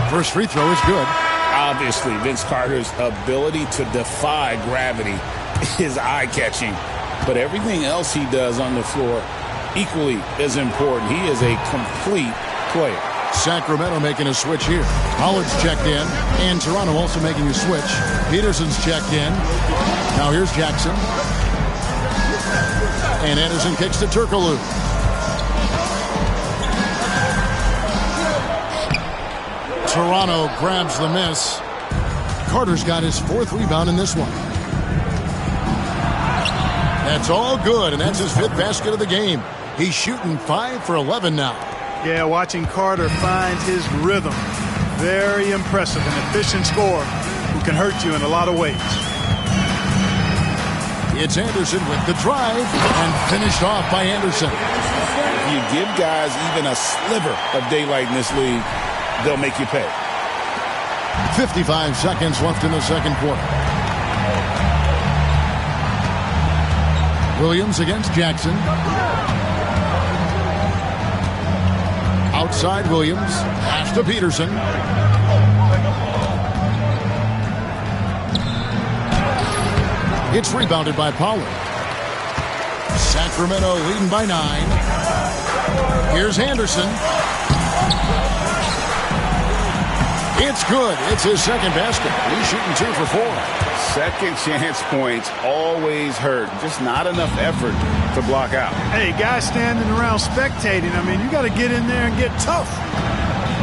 First free throw is good. Obviously, Vince Carter's ability to defy gravity is eye-catching. But everything else he does on the floor equally is important. He is a complete player. Sacramento making a switch here. Hollard's checked in, and Toronto also making a switch. Peterson's checked in. Now here's Jackson. And Anderson kicks to Turkoglu. Toronto grabs the miss. Carter's got his fourth rebound in this one. That's all good, and that's his fifth basket of the game. He's shooting 5 for 11 now. Yeah, watching Carter find his rhythm. Very impressive, an efficient scorer who can hurt you in a lot of ways. It's Anderson with the drive, and finished off by Anderson. If you give guys even a sliver of daylight in this league, they'll make you pay. 55 seconds left in the second quarter. Williams against Jackson. Outside Williams. Pass to Peterson. It's rebounded by Pollard. Sacramento leading by 9. Here's Anderson. It's good. It's his second basket. He's shooting 2 for 4. Second chance points always hurt. Just not enough effort to block out. Hey, guys standing around spectating. I mean, you got to get in there and get tough.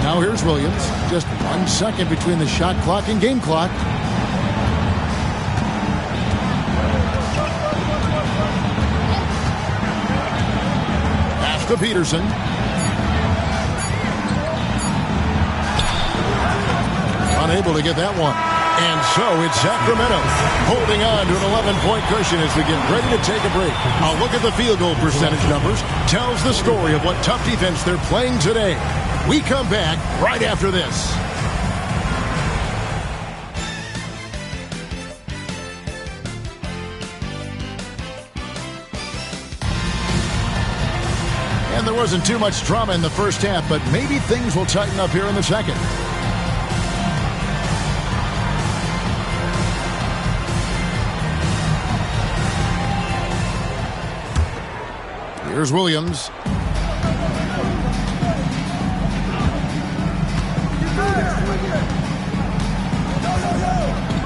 Now here's Williams. Just 1 second between the shot clock and game clock. Pass to Peterson. Unable to get that one. And so it's Sacramento holding on to an 11-point cushion as we get ready to take a break. A look at the field goal percentage numbers tells the story of what tough defense they're playing today. We come back right after this. And there wasn't too much drama in the first half, but maybe things will tighten up here in the second. Here's Williams.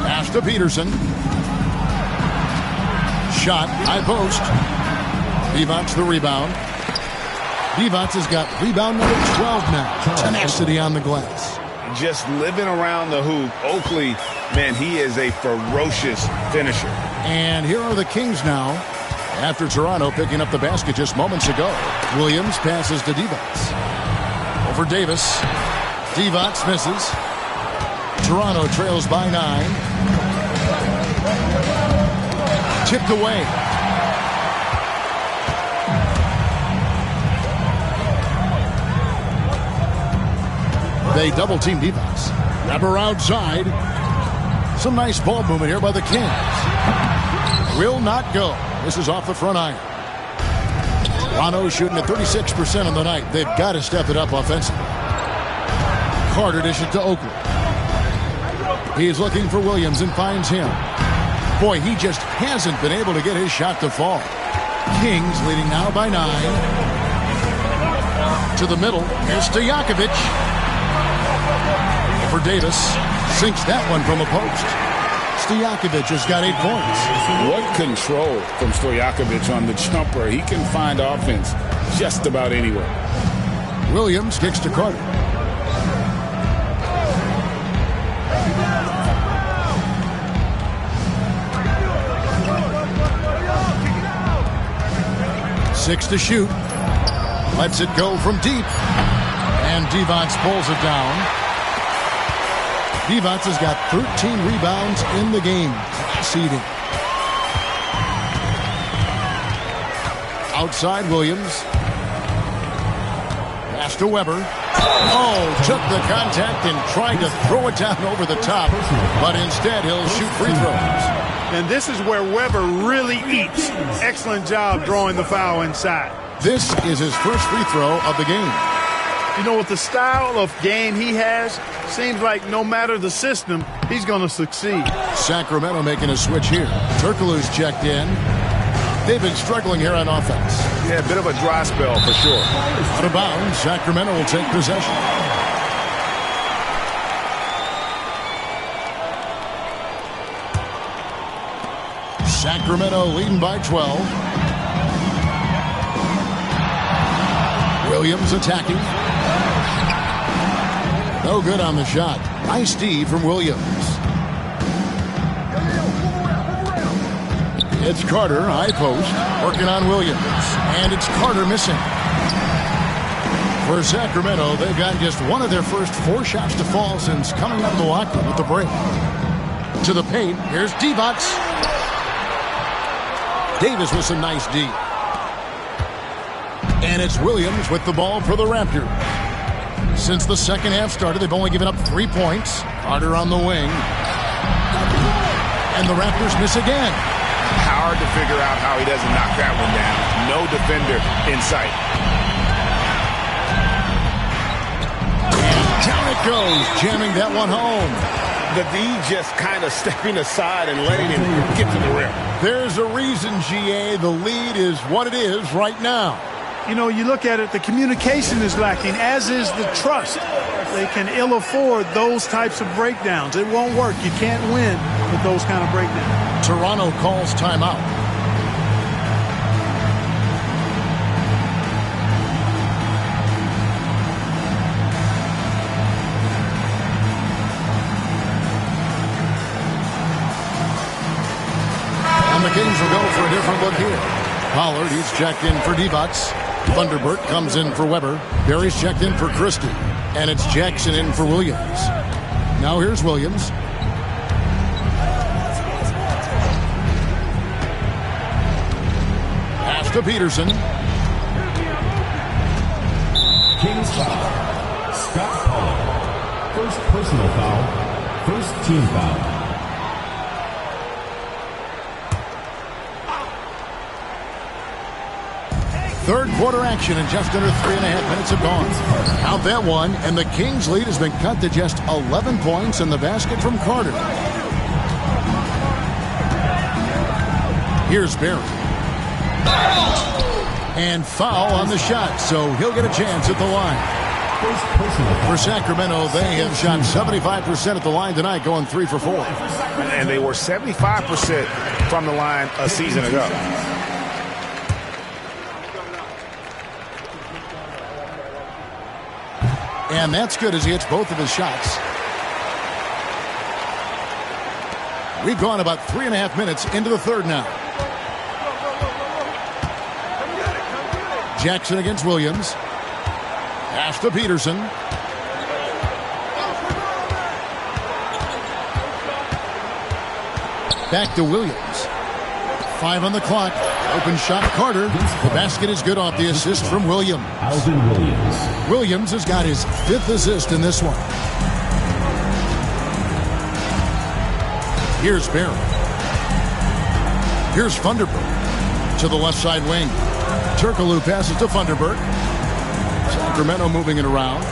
Pass to Peterson. Shot, high post. Divac the rebound. Divac has got rebound number 12 now. Tenacity on the glass. Just living around the hoop. Oakley, man, he is a ferocious finisher. And here are the Kings now. After Toronto picking up the basket just moments ago. Williams passes to Divac. Over Davis. Divac misses. Toronto trails by 9. Tipped away. They double team Divac. Grabber outside. Some nice ball movement here by the Kings. Will not go. This is off the front iron. Toronto shooting at 36% on the night. They've got to step it up offensively. Carter dishes to Oakley. He's looking for Williams and finds him. Boy, he just hasn't been able to get his shot to fall. Kings leading now by 9. To the middle. Here's Stojakovic. For Davis. Sinks that one from a post. Stojakovic has got 8 points. What control from Stojakovic on the jumper. He can find offense just about anywhere. Williams kicks to Carter. 6 to shoot. Lets it go from deep. And Divac pulls it down. Divac has got 13 rebounds in the game. Seeding. Outside Williams. Pass to Weber. Oh, took the contact and tried to throw it down over the top. But instead, he'll shoot free throws. And this is where Weber really eats. Excellent job drawing the foul inside. This is his first free throw of the game. You know, with the style of game he has, seems like no matter the system, he's going to succeed. Sacramento making a switch here. Turkoglu's checked in. They've been struggling here on offense. Yeah, a bit of a dry spell for sure. Out of bounds, Sacramento will take possession. Sacramento leading by 12. Williams attacking. No good on the shot. Nice D from Williams. It's Carter, high post, working on Williams. And it's Carter missing. For Sacramento, they've gotten just one of their first 4 shots to fall since coming out of the locker with the break. To the paint, here's Divac. Davis with some nice D. And it's Williams with the ball for the Raptors. Since the second half started, they've only given up 3 points. Carter on the wing. And the Raptors miss again. Hard to figure out how he doesn't knock that one down. No defender in sight. And down it goes, jamming that one home. The D just kind of stepping aside and letting him get to the rim. There's a reason, GA, the lead is what it is right now. You know, you look at it, the communication is lacking, as is the trust. They can ill afford those types of breakdowns. It won't work. You can't win with those kind of breakdowns. Toronto calls timeout. And the Kings will go for a different look here. Pollard, he's checked in for Divac. Thunderbird comes in for Weber. Barry's checked in for Christie. And it's Jackson in for Williams. Now here's Williams. Pass to Peterson. Kings foul. Scott Pollard. First personal foul. First team foul. Third quarter action and just under 3.5 minutes have gone. Out that one, and the Kings' lead has been cut to just 11 points in the basket from Carter. Here's Barry. And foul on the shot, so he'll get a chance at the line. For Sacramento, they have shot 75% at the line tonight, going 3 for 4. And they were 75% from the line a season ago. And that's good as he hits both of his shots. We've gone about 3.5 minutes into the third now. Jackson against Williams. Pass to Peterson. Back to Williams. 5 on the clock. Open shot, Carter. The basket is good off the assist from Williams. Alvin Williams. Williams has got his 5th assist in this one. Here's Barry. Here's Thunderbird to the left side wing. Turkoglu passes to Thunderbird. Sacramento moving it around.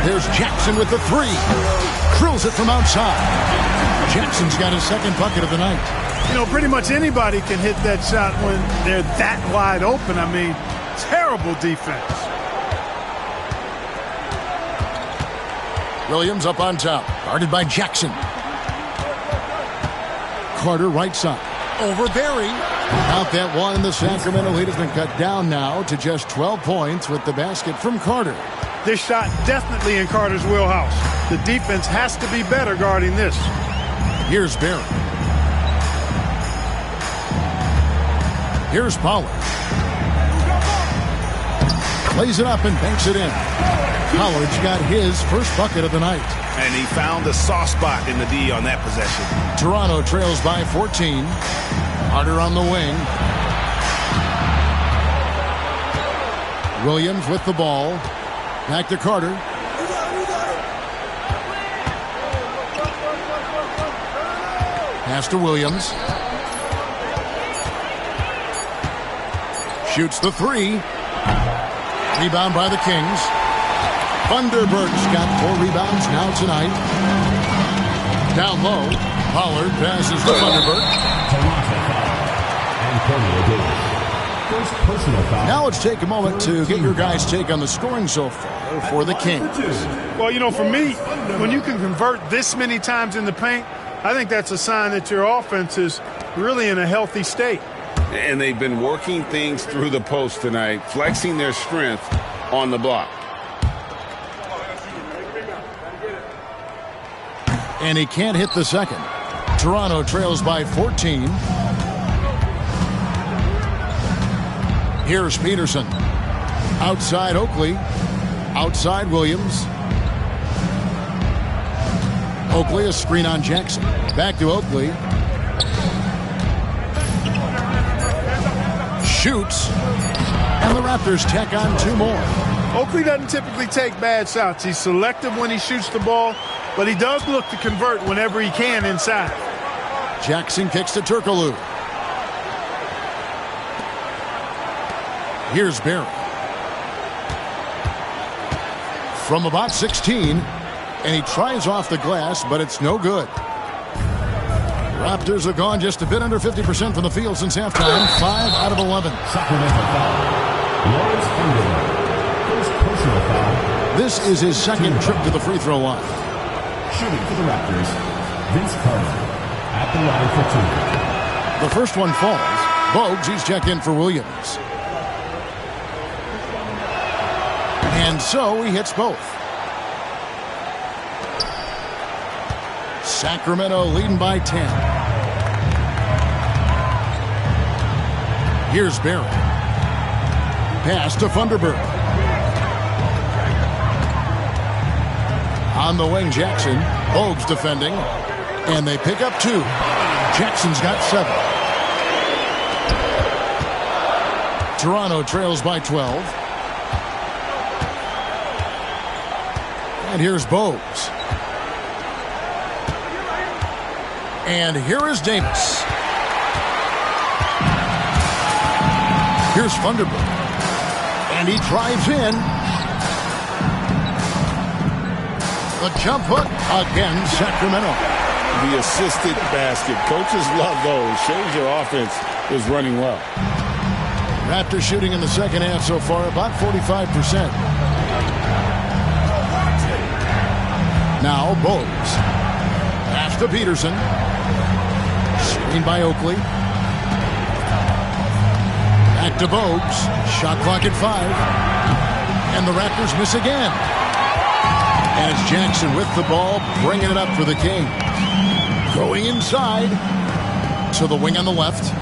There's Jackson with the 3. Drills it from outside. Jackson's got his second bucket of the night. You know, pretty much anybody can hit that shot when they're that wide open. I mean, terrible defense. Williams up on top, guarded by Jackson. Carter right side. Over Barry. Out that one, the Sacramento lead has been cut down now to just 12 points with the basket from Carter. This shot definitely in Carter's wheelhouse. The defense has to be better guarding this. Here's Barry. Here's Pollard. Lays it up and banks it in. Pollard's got his first bucket of the night. And he found the soft spot in the D on that possession. Toronto trails by 14. Carter on the wing. Williams with the ball. Back to Carter. Pass to Williams. Shoots the three. Rebound by the Kings. Thunderberg's got 4 rebounds now tonight. Down low. Pollard passes to Thunderberg. Now let's take a moment to get your guys' take on the scoring so far for the Kings. Well, you know, for me, when you can convert this many times in the paint, I think that's a sign that your offense is really in a healthy state. And they've been working things through the post tonight, flexing their strength on the block. And he can't hit the second. Toronto trails by 14. Here's Peterson. Outside Oakley. Outside Williams. Oakley, a screen on Jackson. Back to Oakley. Shoots. And the Raptors tack on 2 more. Oakley doesn't typically take bad shots. He's selective when he shoots the ball, but he does look to convert whenever he can inside. Jackson kicks to Turkoglu. Here's Barry. From about 16, and he tries off the glass, but it's no good. Raptors have gone just a bit under 50% from the field since halftime. 5 out of 11. Sacramento foul. Lawrence Underwood. First personal foul. This is his second trip to the free throw line. Shooting for the Raptors, Vince Carter at the line for 2. The first one falls. Bogues, he's checked in for Williams. And so he hits both. Sacramento leading by 10. Here's Barry. Pass to Thunderberg. On the wing, Jackson. Bogues defending. And they pick up 2. Jackson's got 7. Toronto trails by 12. And here's Bogues. And here is Davis. Here's Thunderberg. And he drives in. The jump hook again, Sacramento. The assisted basket. Coaches love those. Shows your offense is running well. Raptors shooting in the second half so far about 45%. Now Bogues. Pass to Peterson. Screened by Oakley. Back to Bogues. Shot clock at 5. And the Raptors miss again. And it's Jackson with the ball, bringing it up for the Kings. Going inside to the wing on the left.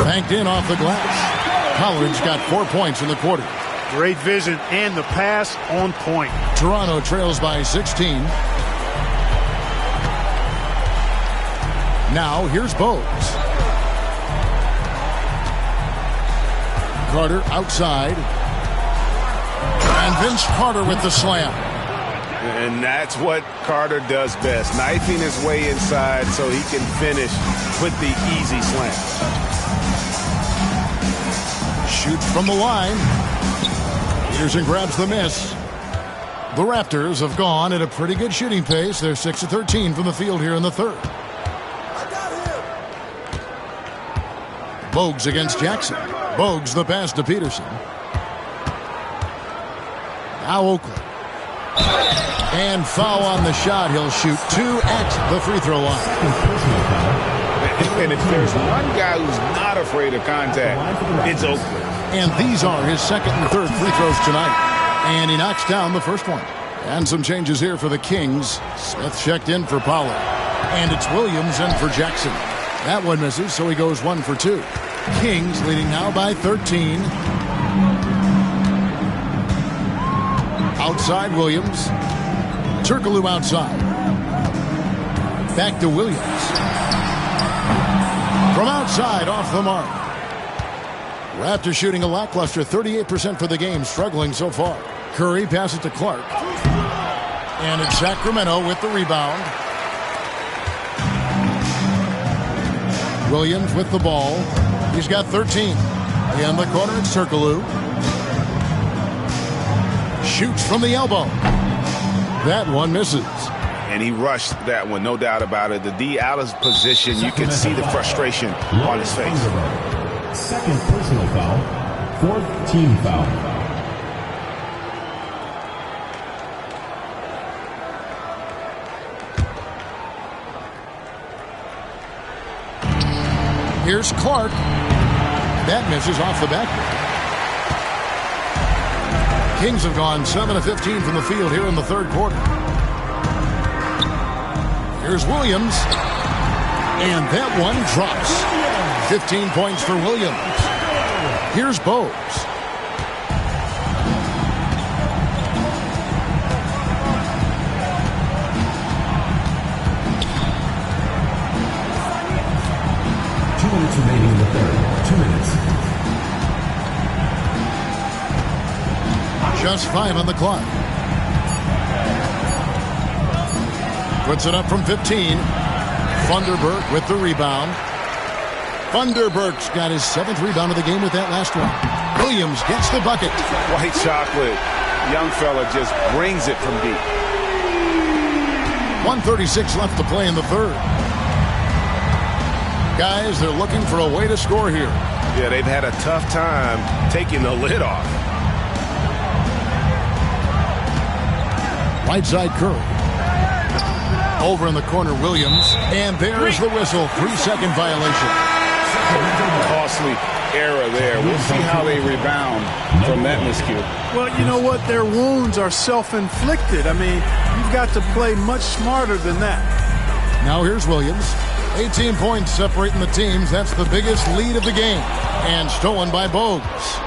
Banked in off the glass. Pollard's got 4 points in the quarter. Great vision and the pass on point. Toronto trails by 16. Now here's Bogues. Carter outside. And Vince Carter with the slam. And that's what Carter does best. Knifing his way inside so he can finish with the easy slam. Shoots from the line. Peterson grabs the miss. The Raptors have gone at a pretty good shooting pace. They're 6 of 13 from the field here in the third. Bogues against Jackson. Bogues the pass to Peterson. Now Oakley. And foul on the shot. He'll shoot 2 at the free throw line. And if there's one guy who's not afraid of contact, it's Oakley. And these are his second and third free throws tonight. And he knocks down the first one. And some changes here for the Kings. Smith checked in for Pollard. And it's Williams in for Jackson. That one misses, so he goes 1 for 2. Kings leading now by 13. Outside Williams. Turkoglu outside. Back to Williams. From outside, off the mark. Raptors shooting a lackluster 38% for the game, struggling so far. Curry passes to Clark. And it's Sacramento with the rebound. Williams with the ball. He's got 13. In the corner, it's Turkoglu. Shoots from the elbow. That one misses. And he rushed that one, no doubt about it. The D out of position, you can see the frustration on his face. Second personal foul, fourth team foul. Here's Clark. That misses off the backboard. Kings have gone 7 of 15 from the field here in the third quarter. Here's Williams. And that one drops. 15 points for Williams. Here's Bogues. Remaining in the third. 2 minutes. Just 5 on the clock. Puts it up from 15. Funderburk with the rebound. Funderburk's got his 7th rebound of the game with that last one. Williams gets the bucket. White chocolate. Young fella just brings it from deep. 1:36 left to play in the third. Guys, they're looking for a way to score here. Yeah, they've had a tough time taking the lid off. Right side Curry. Over in the corner, Williams. And there's the whistle. 3-second violation. Costly error there. We'll see how they rebound from that miscue. Well, you know what? Their wounds are self-inflicted. I mean, you've got to play much smarter than that. Now here's Williams. 18 points separating the teams. That's the biggest lead of the game. And stolen by Bogues.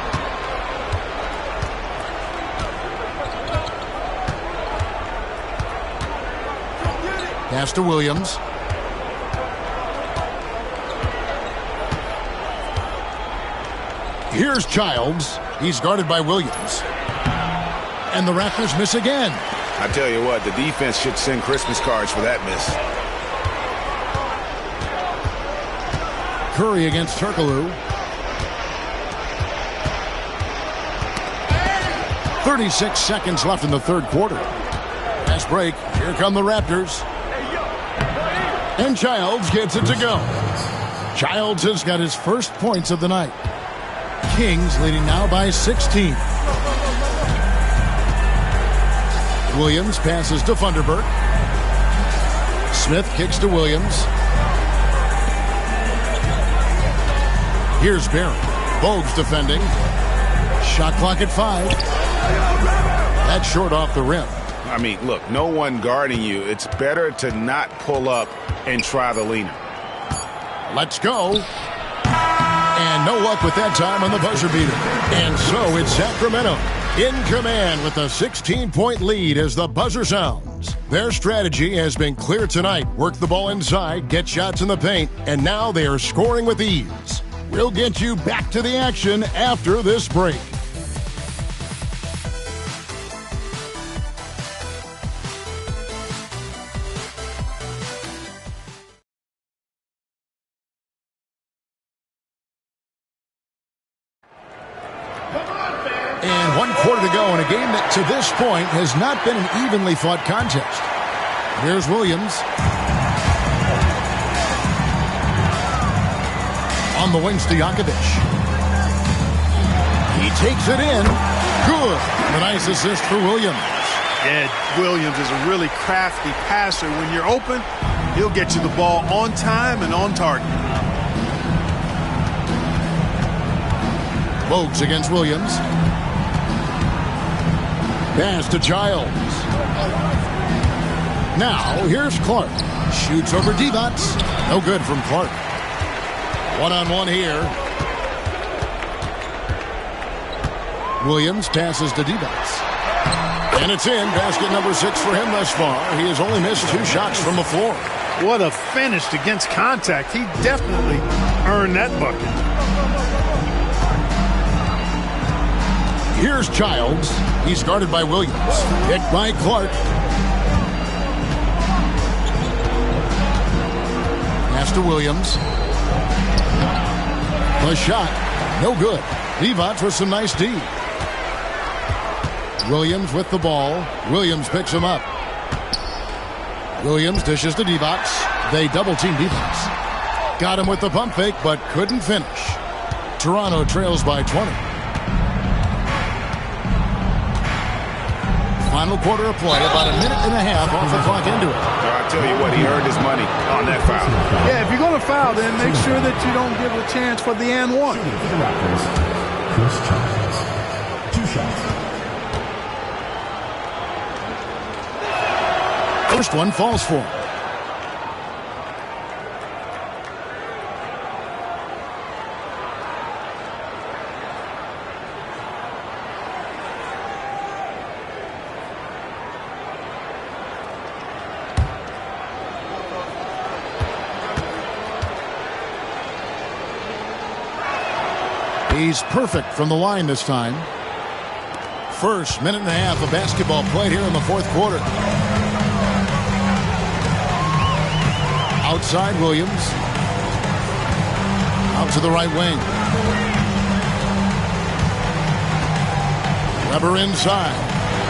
Pass to Williams. Here's Childs. He's guarded by Williams. And the Raptors miss again. I tell you what, the defense should send Christmas cards for that miss. Curry against Turkoglu. 36 seconds left in the third quarter. Fast break. Here come the Raptors. And Childs gets it to go. Childs has got his first points of the night. Kings leading now by 16. Williams passes to Funderburk. Smith kicks to Williams. Here's Barron. Bogues defending. Shot clock at 5. That's short off the rim. I mean, look, no one guarding you. It's better to not pull up and try the leaner. Let's go. And no luck with that time on the buzzer beater. And so it's Sacramento in command with a 16-point lead as the buzzer sounds. Their strategy has been clear tonight. Work the ball inside, get shots in the paint, and now they are scoring with ease. We'll get you back to the action after this break. And 1 quarter to go in a game that to this point has not been an evenly fought contest. Here's Williams. On the wing, Stojakovic. He takes it in. Good. A nice assist for Williams. Yeah, Williams is a really crafty passer. When you're open, he'll get you the ball on time and on target. Bogues against Williams. Pass to Childs. Now, here's Clark. Shoots over Divac. No good from Clark. One-on-one here. Williams passes to Divac. And it's in. Basket number 6 for him thus far. He has only missed 2 shots from the floor. What a finish against contact. He definitely earned that bucket. Here's Childs. He's guarded by Williams. Picked by Clark. Pass to Williams. The shot. No good. Divac with some nice D. Williams with the ball. Williams picks him up. Williams dishes to Divac. They double-team Divac. Got him with the pump fake, but couldn't finish. Toronto trails by 20. Final quarter of play, about a minute and a half off the clock into it. I tell you what, he earned his money on that foul. Yeah, if you're going to foul, then make sure that you don't give a chance for the and one. Chris Childs, 2 shots. First one falls for him. He's perfect from the line this time. First minute and a half of basketball played here in the fourth quarter. Outside Williams. Out to the right wing. Weber inside.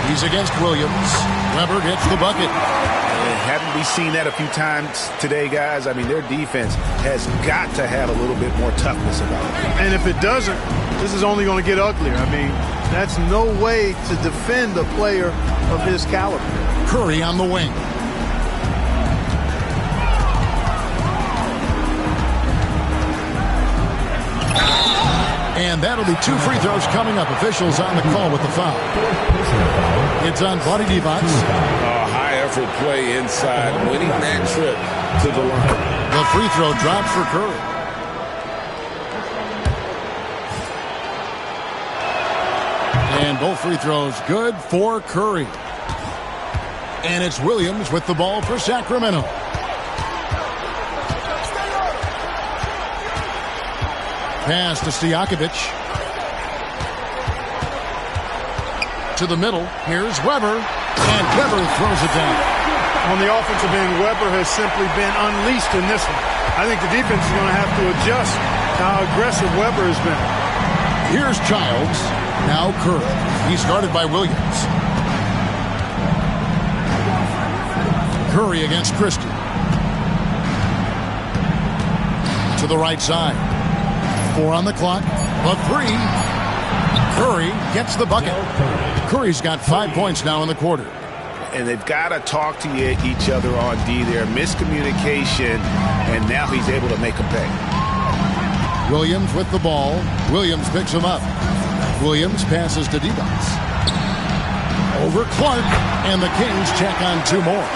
He's against Williams. Weber gets the bucket. Haven't we seen that a few times today, guys? I mean, their defense has got to have a little bit more toughness about it. And if it doesn't, this is only going to get uglier. I mean, that's no way to defend a player of his caliber. Curry on the wing. And that'll be 2 free throws coming up. Officials on the call with the foul. It's on Vlade Divac. High-effort play inside, winning that trip to the line. The free throw drops for Curry. And both free throws good for Curry. And it's Williams with the ball for Sacramento. Pass to Stojakovic. To the middle. Here's Weber. And Weber throws it down. On the offensive end, Weber has simply been unleashed in this one. I think the defense is going to have to adjust how aggressive Weber has been. Here's Childs. Now Curry. He's guarded by Williams. Curry against Christie. To the right side. 4 on the clock. A 3. Curry gets the bucket. Curry's got 5 points now in the quarter. And they've got to talk to each other on D there. Miscommunication, and now he's able to make them pay. Williams with the ball. Williams picks him up. Williams passes to Divac. Over Clark, and the Kings check on 2 more.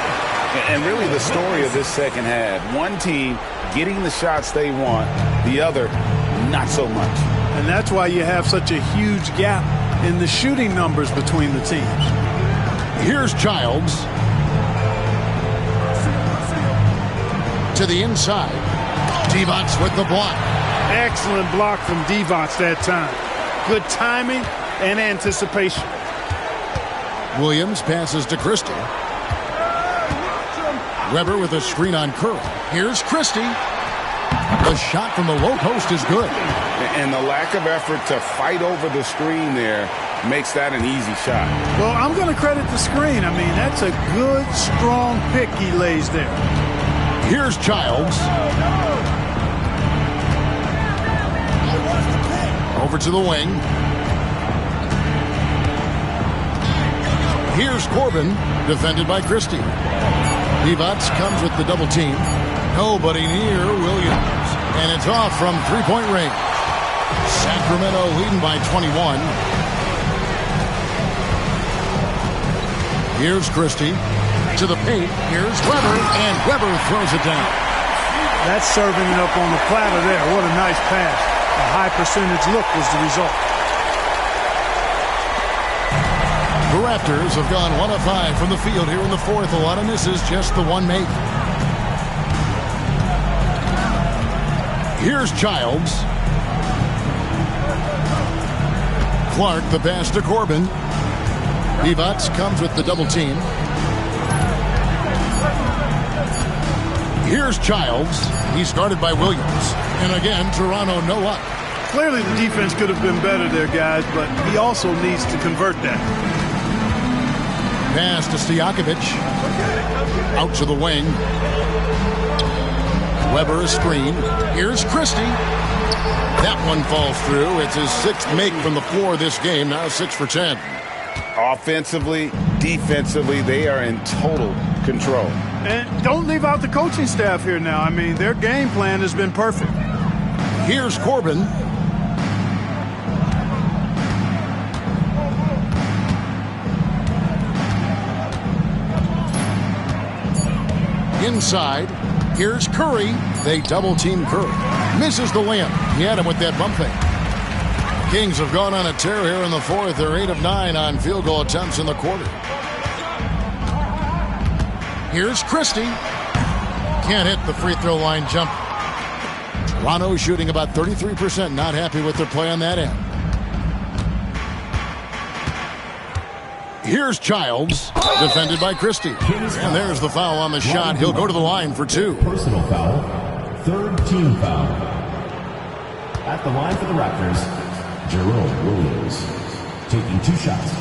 And really the story of this second half, one team getting the shots they want, the other not so much. And that's why you have such a huge gap in the shooting numbers between the teams. Here's Childs. To the inside. Divac with the block. Excellent block from Divac that time. Good timing and anticipation. Williams passes to Christie. Weber with a screen on Curry. Here's Christie. The shot from the low post is good. And the lack of effort to fight over the screen there makes that an easy shot. Well, I'm going to credit the screen. I mean, that's a good, strong pick he lays there. Here's Childs. Over to the wing. Here's Corbin, defended by Christie. Divac comes with the double team. Nobody near Williams. And it's off from three-point range. Sacramento leading by 21. Here's Christie. To the paint. Here's Weber. And Weber throws it down. That's serving it up on the platter there. What a nice pass. A high percentage look was the result. The Raptors have gone 1 of 5 from the field here in the fourth. A lot of misses, just the one make. Here's Childs. Clark, the pass to Corbin. Divac comes with the double team. Here's Childs. He's guarded by Williams. And again, Toronto no up. Clearly the defense could have been better there, guys, but he also needs to convert that. Pass to Stojakovic. Out to the wing. Weber a screen. Here's Christie. That one falls through. It's his 6th make from the floor this game. Now 6 for 10. Offensively, defensively, they are in total control. And don't leave out the coaching staff here now. I mean, their game plan has been perfect. Here's Corbin. Inside. Here's Curry. They double-team Curry. Misses the layup. He had him with that bump fake. Kings have gone on a tear here in the fourth. They're 8 of 9 on field goal attempts in the quarter. Here's Christie. Can't hit the free throw line jump. Toronto shooting about 33%. Not happy with their play on that end. Here's Childs, defended by Christie. And there's the foul on the shot. He'll go to the line for 2. Personal foul. 3rd team foul. At the line for the Raptors, Jerome Williams taking 2 shots.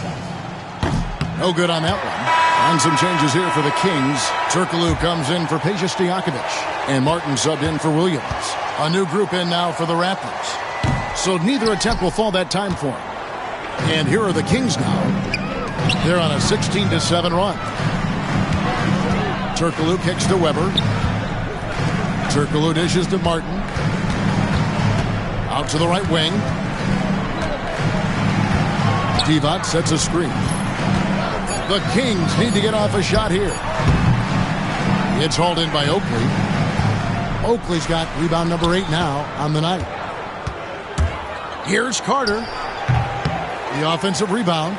No good on that one. And some changes here for the Kings. Turkoglu comes in for Peja Stojakovic. And Martin subbed in for Williams. A new group in now for the Raptors. So neither attempt will fall that time for him. And here are the Kings now. They're on a 16-7 run. Turkoglu kicks to Weber. Turkoglu dishes to Martin. Out to the right wing. Divac sets a screen. The Kings need to get off a shot here. It's hauled in by Oakley. Oakley's got rebound number 8 now on the night. Here's Carter. The offensive rebound.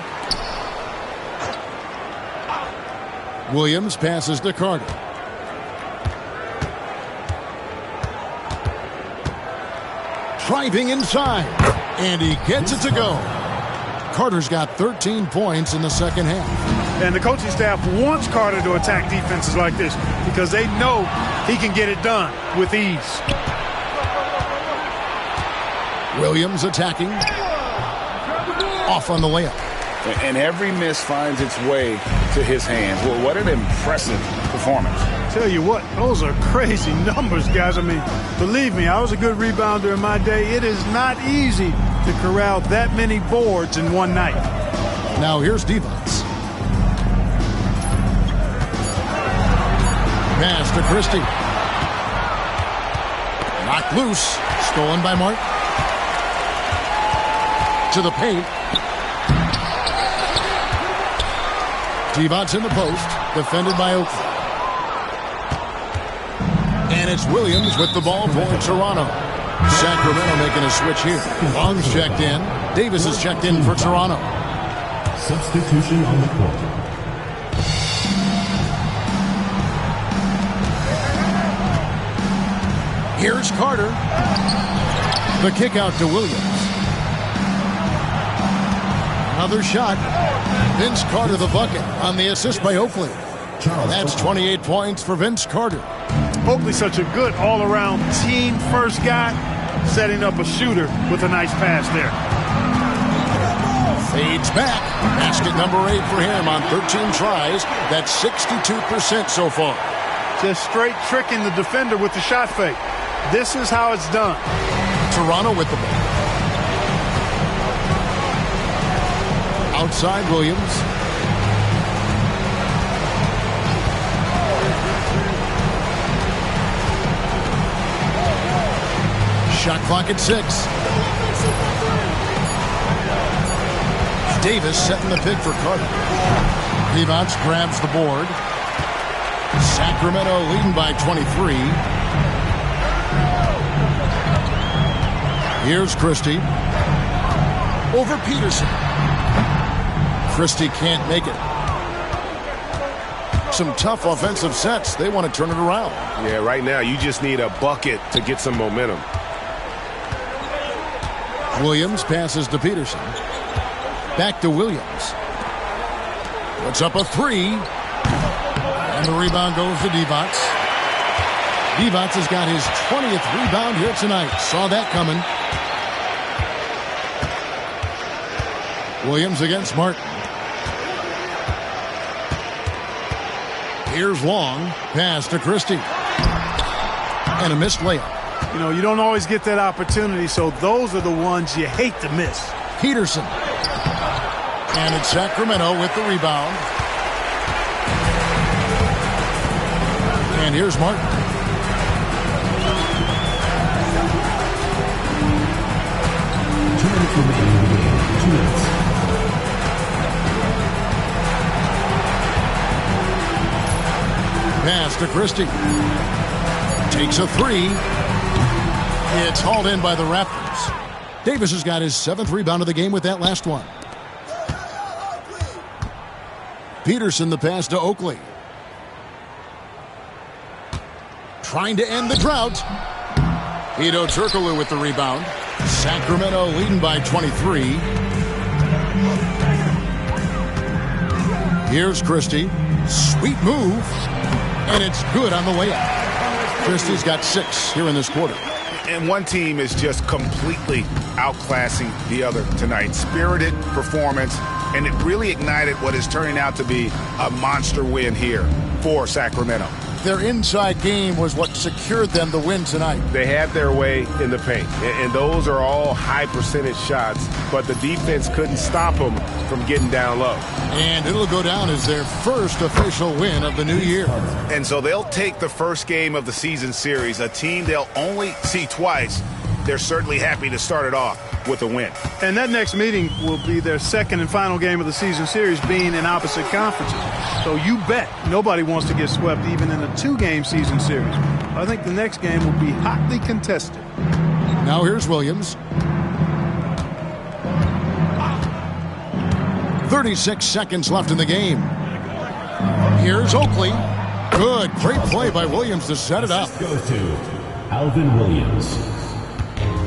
Williams passes to Carter. Driving inside. And he gets it to go. Carter's got 13 points in the second half. And the coaching staff wants Carter to attack defenses like this because they know he can get it done with ease. Williams attacking. Off on the layup. And every miss finds its way to his hands. Well, what an impressive performance. Tell you what, those are crazy numbers, guys. I mean, believe me, I was a good rebounder in my day. It is not easy to corral that many boards in one night. Now here's Divac. Pass to Christie. Knocked loose. Stolen by Martin. To the paint. Divac in the post. Defended by Oakley. And it's Williams with the ball for Toronto. Sacramento making a switch here. Long's checked in. Davis is checked in for Toronto. Substitution on the court. Here's Carter. The kick out to Williams. Another shot. Vince Carter the bucket on the assist by Oakley. That's 28 points for Vince Carter. Oakley's such a good all-around team first guy, setting up a shooter with a nice pass there. Fades back. Basket number 8 for him on 13 tries. That's 62% so far. Just straight tricking the defender with the shot fake. This is how it's done. Toronto with the ball. Outside Williams. Shot clock at 6. Davis setting the pick for Carter. Divac grabs the board. Sacramento leading by 23. Here's Christie. Over Peterson. Christie can't make it. Some tough offensive sets. They want to turn it around. Yeah, right now you just need a bucket to get some momentum. Williams passes to Peterson. Back to Williams. Puts up a three. And the rebound goes to Divac. Divac has got his 20th rebound here tonight. Saw that coming. Williams against Martin. Here's Long. Pass to Christie. And a missed layup. You know, you don't always get that opportunity, so those are the ones you hate to miss. Peterson. And it's Sacramento with the rebound. And here's Martin. Pass to Christie. Takes a three. It's hauled in by the Raptors. Davis has got his 7th rebound of the game with that last one. Peterson the pass to Oakley. Trying to end the drought. Hedo Turkoglu with the rebound. Sacramento leading by 23. Here's Christie. Sweet move. And it's good on the layup. Christie's got 6 here in this quarter. And one team is just completely outclassing the other tonight. Spirited performance, and it really ignited what is turning out to be a monster win here for Sacramento. Their inside game was what secured them the win tonight. They had their way in the paint, and those are all high percentage shots, but the defense couldn't stop them from getting down low. And it'll go down as their first official win of the new year. And so they'll take the first game of the season series, a team they'll only see twice. They're certainly happy to start it off with a win. And that next meeting will be their second and final game of the season series, being in opposite conferences. So you bet nobody wants to get swept even in a 2-game season series. I think the next game will be hotly contested. Now here's Williams. 36 seconds left in the game. Here's Oakley. Good, great play by Williams to set it up. Goes to Alvin Williams.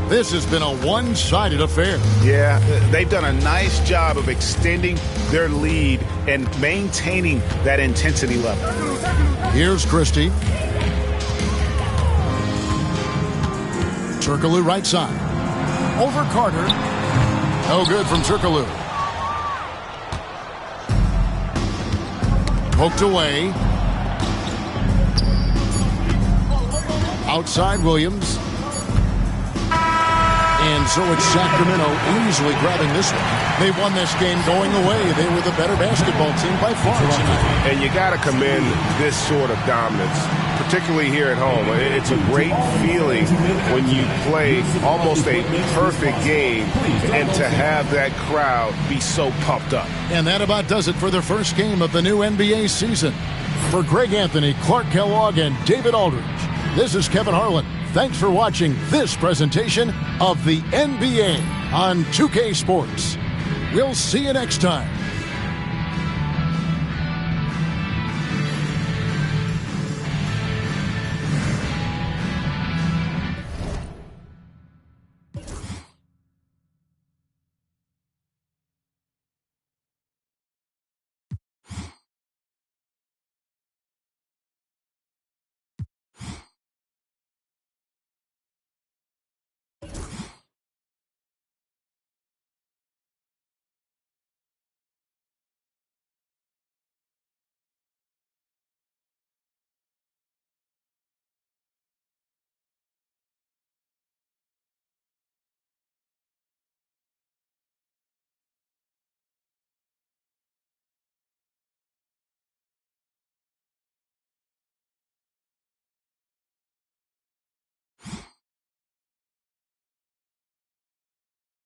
This has been a one-sided affair. Yeah, they've done a nice job of extending their lead and maintaining that intensity level. Here's Christie. Turkoglu right side. Over Carter. No good from Turkoglu. Poked away. Outside Williams. And so it's Sacramento easily grabbing this one. They won this game going away. They were the better basketball team by far tonight. And you got to commend this sort of dominance, particularly here at home. It's a great feeling when you play almost a perfect game and to have that crowd be so pumped up. And that about does it for the first game of the new NBA season. For Greg Anthony, Clark Kellogg, and David Aldridge, this is Kevin Harlan. Thanks for watching this presentation of the NBA on 2K Sports. We'll see you next time.